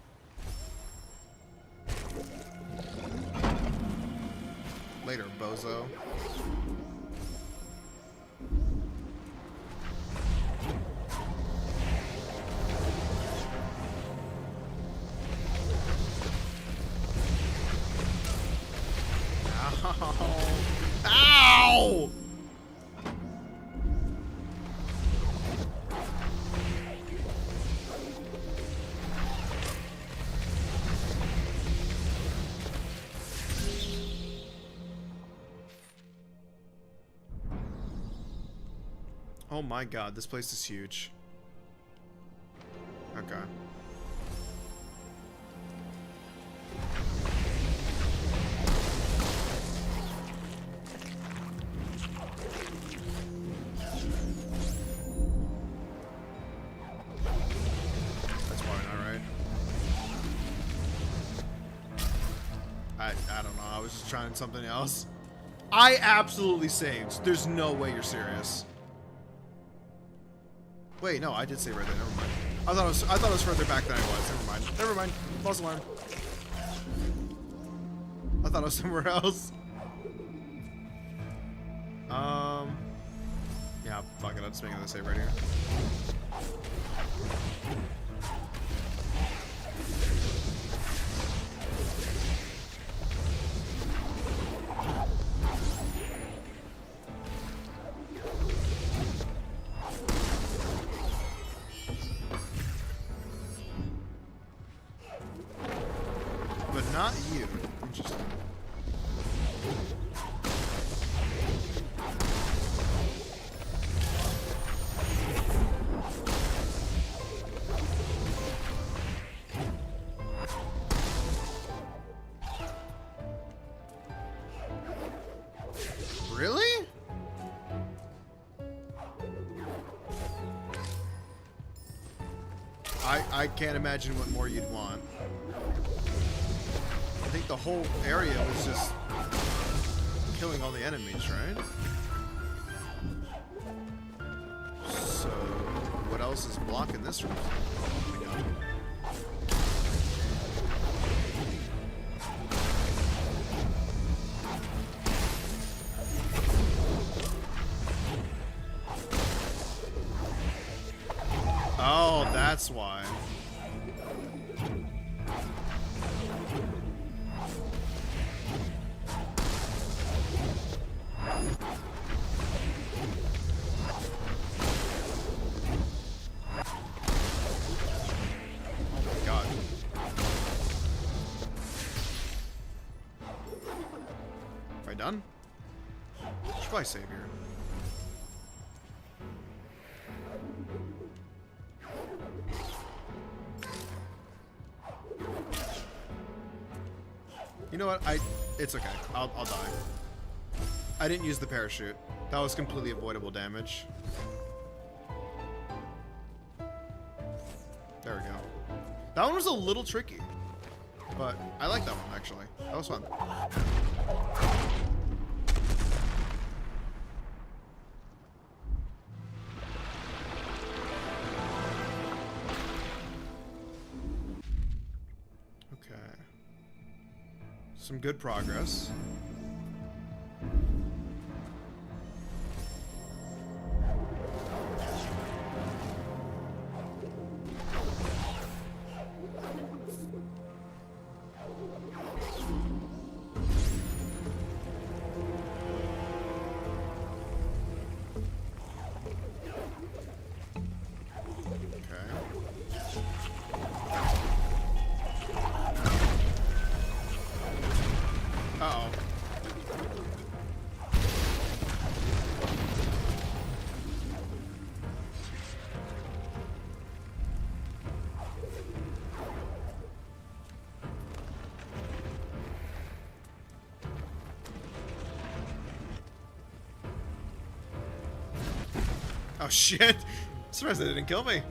Later, bozo. Ow! Ow! Oh my god, this place is huge. Okay. That's probably not right. I don't know, I was just trying something else. I absolutely saved. There's no way you're serious. Wait, no, I did say right there. Never mind. I thought it was further back than I was. Never mind. Never mind. False alarm. I thought it was somewhere else. Yeah, fuck it. I'll just make another save right here. But not you. Interesting. Really? I can't imagine what more you'd want. I think the whole area was just killing all the enemies, right? So, what else is blocking this room? Oh my god. That's why. Done? Should probably save here. You know what? It's okay. I'll die. I didn't use the parachute. That was completely avoidable damage. There we go. That one was a little tricky, but I like that one actually. That was fun. Some good progress. Oh shit! Surprised they didn't kill me.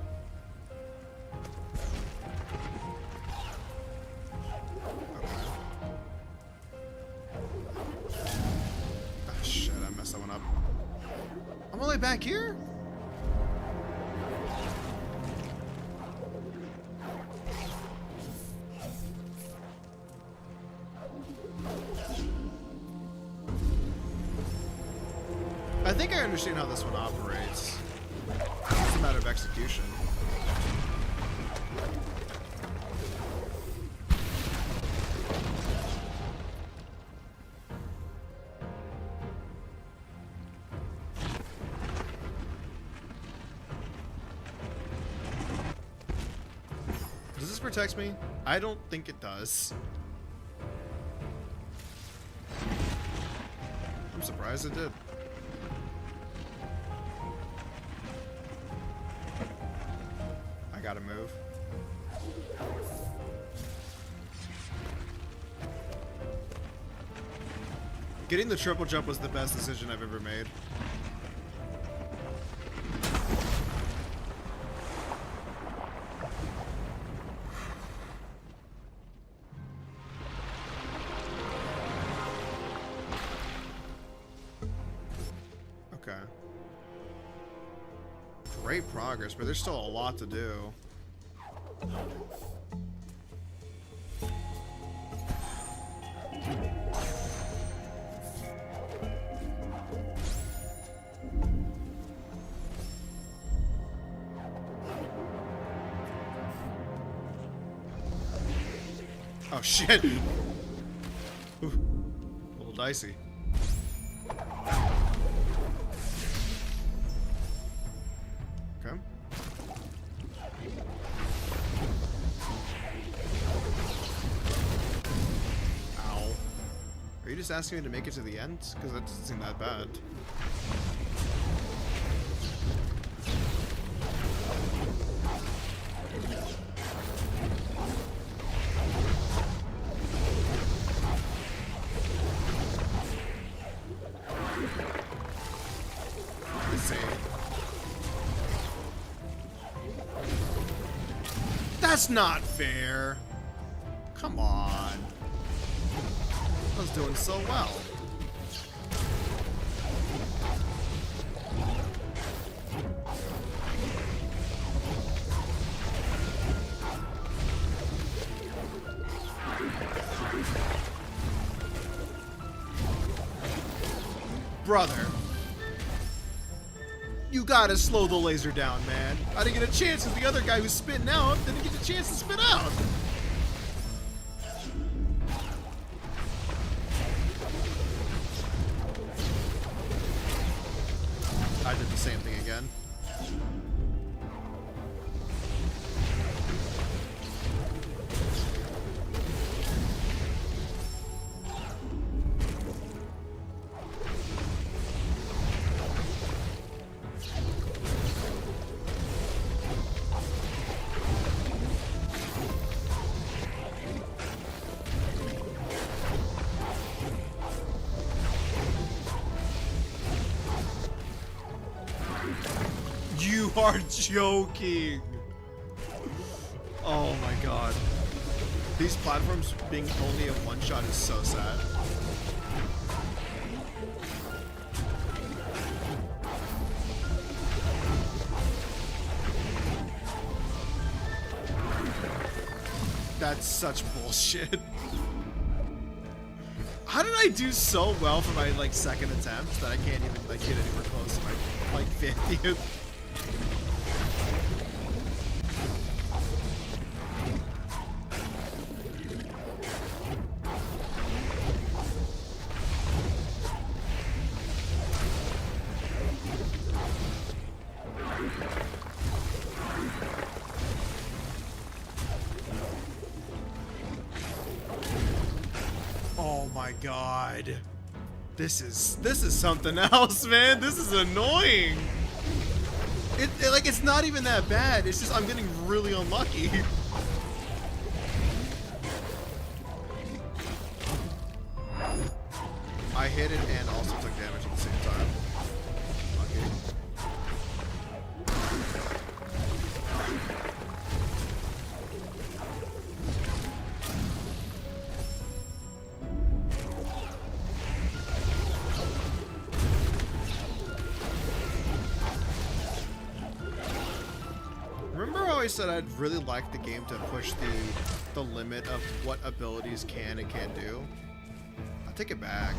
Oh shit, I messed that one up. I'm only back here? I think I understand how this one operates. It's a matter of execution. Does this protect me? I don't think it does. I'm surprised it did. Gotta move. Getting the triple jump was the best decision I've ever made. Okay. Great progress, but there's still a lot to do. Oh shit! Ooh, a little dicey. Okay. Ow. Are you just asking me to make it to the end? Because that doesn't seem that bad. That's not fair. Come on. I was doing so well. Brother. You gotta slow the laser down, man. I didn't get a chance because the other guy who's spitting out didn't get a chance to spit out. I did the same thing again. You are joking. Oh my god. These platforms being only a one-shot is so sad. That's such bullshit. How did I do so well for my like second attempt that I can't even like get anywhere close to my like 50th? Oh my god. This is something else, man. This is annoying. Like it's not even that bad. It's just I'm getting really unlucky. I hit it and also took damage at the same time. Okay. Remember how I said I'd really like the game to push the limit of what abilities can and can't do? I'll take it back.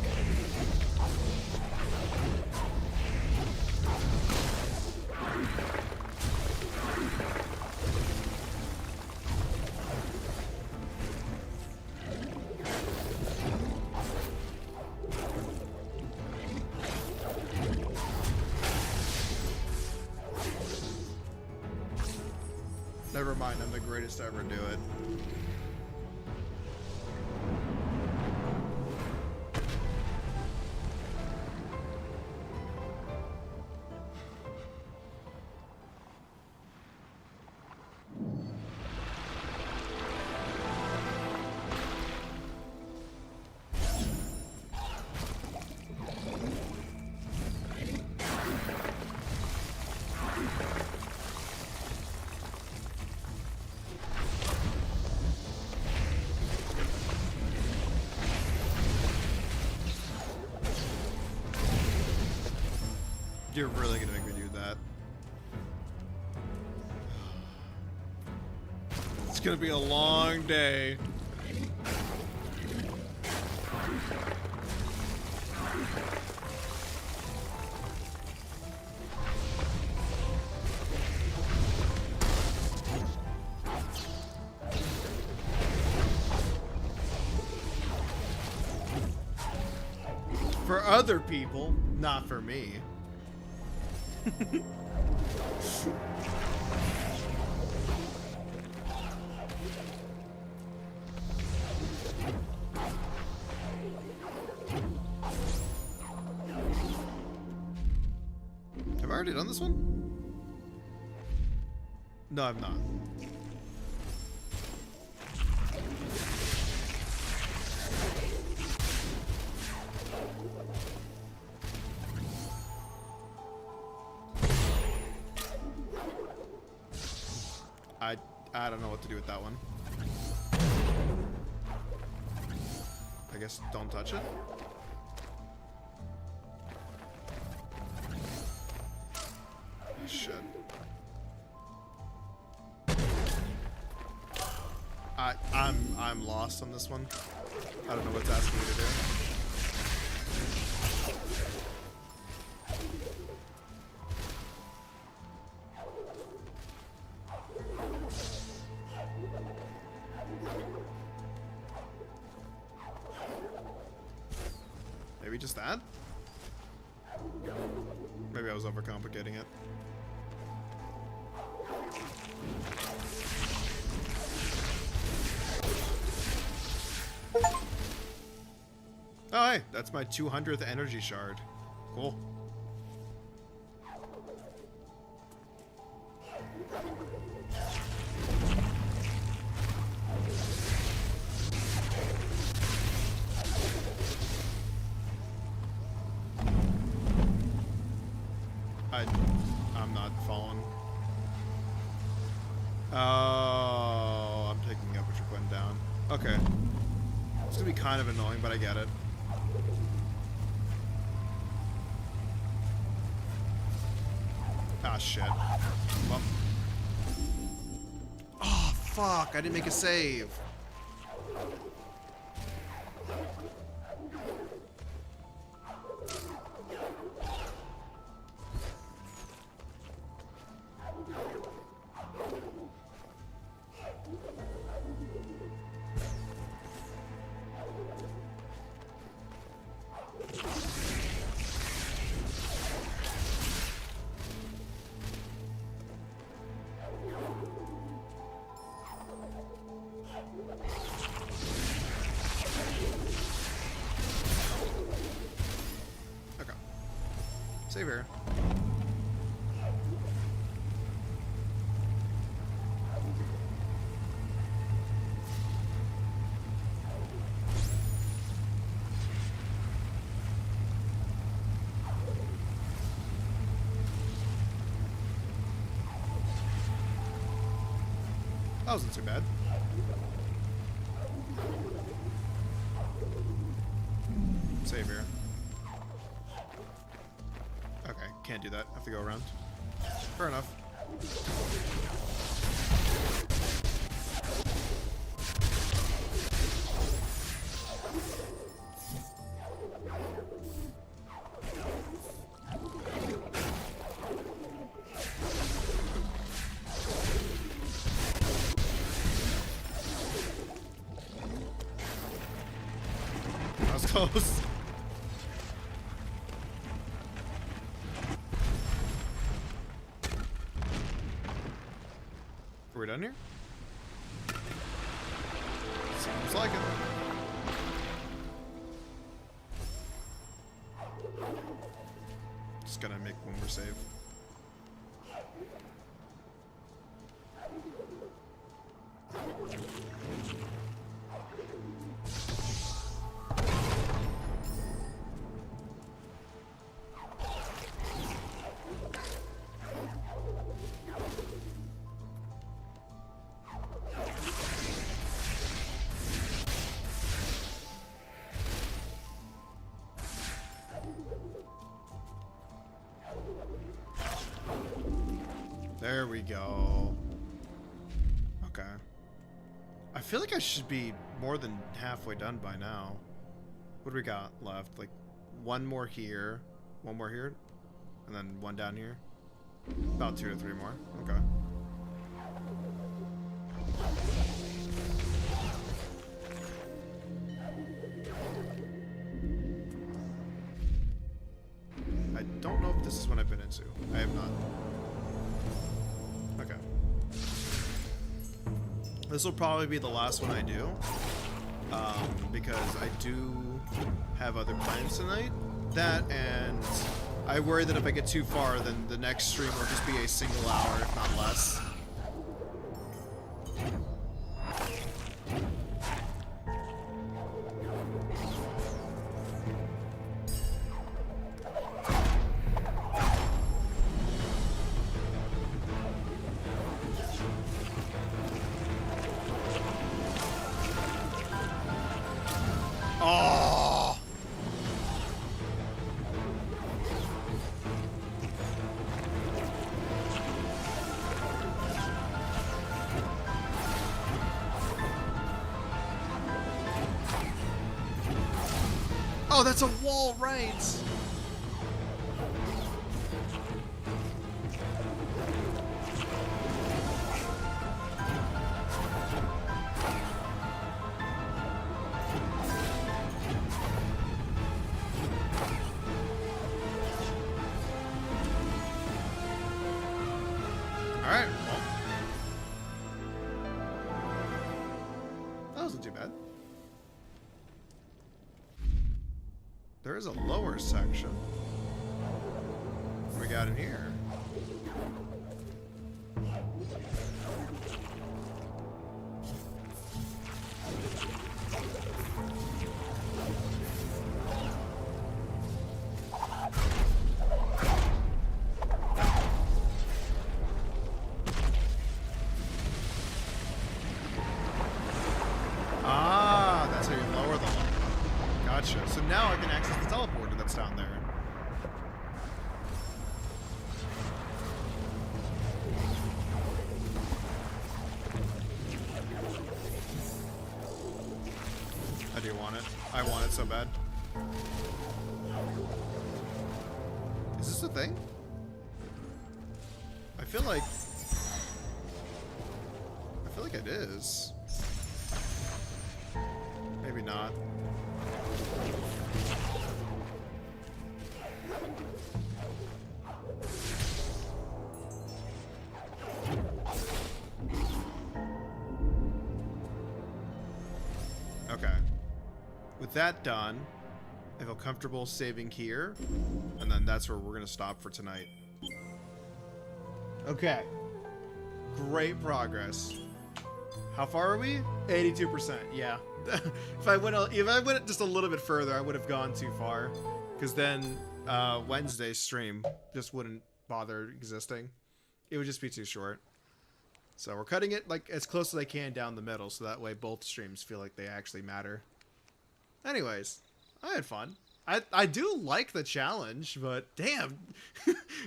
Never mind, I'm the greatest to ever do it. You're really gonna make me do that. It's gonna be a long day. For other people, not for me. Have I already done this one? No, I've not. I don't know what to do with that one. I guess don't touch it. Shit. I'm lost on this one. I don't know what's asking me to do. Maybe just that? Maybe I was overcomplicating it. Oh, hey, that's my 200th energy shard. Cool. I'm not following. Oh, I'm picking up what you're putting down. Okay. It's gonna be kind of annoying, but I get it. Ah, shit. Well. Oh, fuck. I didn't make a save. Save here. That wasn't too bad. Save here. Okay, can't do that. Have to go around. Fair enough. That was close. Are we done here? Seems like it. Just gotta make one more save. There we go. Okay. I feel like I should be more than halfway done by now. What do we got left? Like one more here, and then one down here. About 2 to 3 more. Okay. I don't know if this is what I've been into. I have not. Okay. This will probably be the last one I do, because I do have other plans tonight. That, and I worry that if I get too far, then the next stream will just be a single hour, if not less. Oh! Oh, that's a wall, right? There is a lower section. What do we got in here? Ah, that's how you lower the level. Gotcha. So now I can access the teleporter that's down there. I do want it. I want it so bad. Is this a thing? I feel like it is. Maybe not. Okay. With that done, I feel comfortable saving here, and then that's where we're gonna stop for tonight. Okay. Great progress. How far are we? 82%. Yeah. if I went just a little bit further, I would have gone too far, because then Wednesday's stream just wouldn't bother existing. It would just be too short. So we're cutting it like as close as I can down the middle, so that way both streams feel like they actually matter. Anyways, I had fun. I do like the challenge, but damn,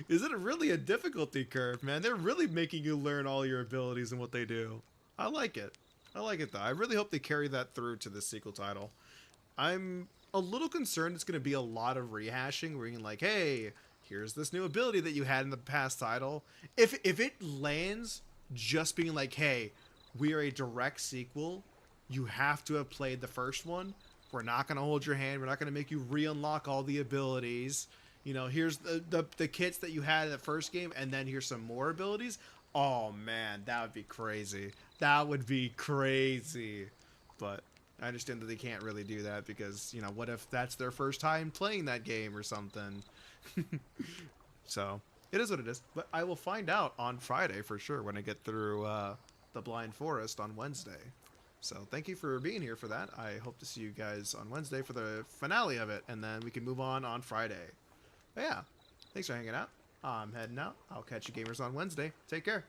is it really a difficulty curve, man? They're really making you learn all your abilities and what they do. I like it. I like it, though. I really hope they carry that through to the sequel title. I'm a little concerned it's going to be a lot of rehashing, where you're like, hey, here's this new ability that you had in the past title. If it lands just being like, hey, we are a direct sequel, you have to have played the first one, we're not going to hold your hand, we're not going to make you re-unlock all the abilities, you know, here's the kits that you had in the first game, and then here's some more abilities. Oh man, that would be crazy. That would be crazy. But I understand that they can't really do that because, you know, what if that's their first time playing that game or something? So, it is what it is. But I will find out on Friday for sure when I get through the Blind Forest on Wednesday. So, thank you for being here for that. I hope to see you guys on Wednesday for the finale of it, and then we can move on Friday. But yeah, thanks for hanging out. I'm heading out. I'll catch you gamers on Wednesday. Take care.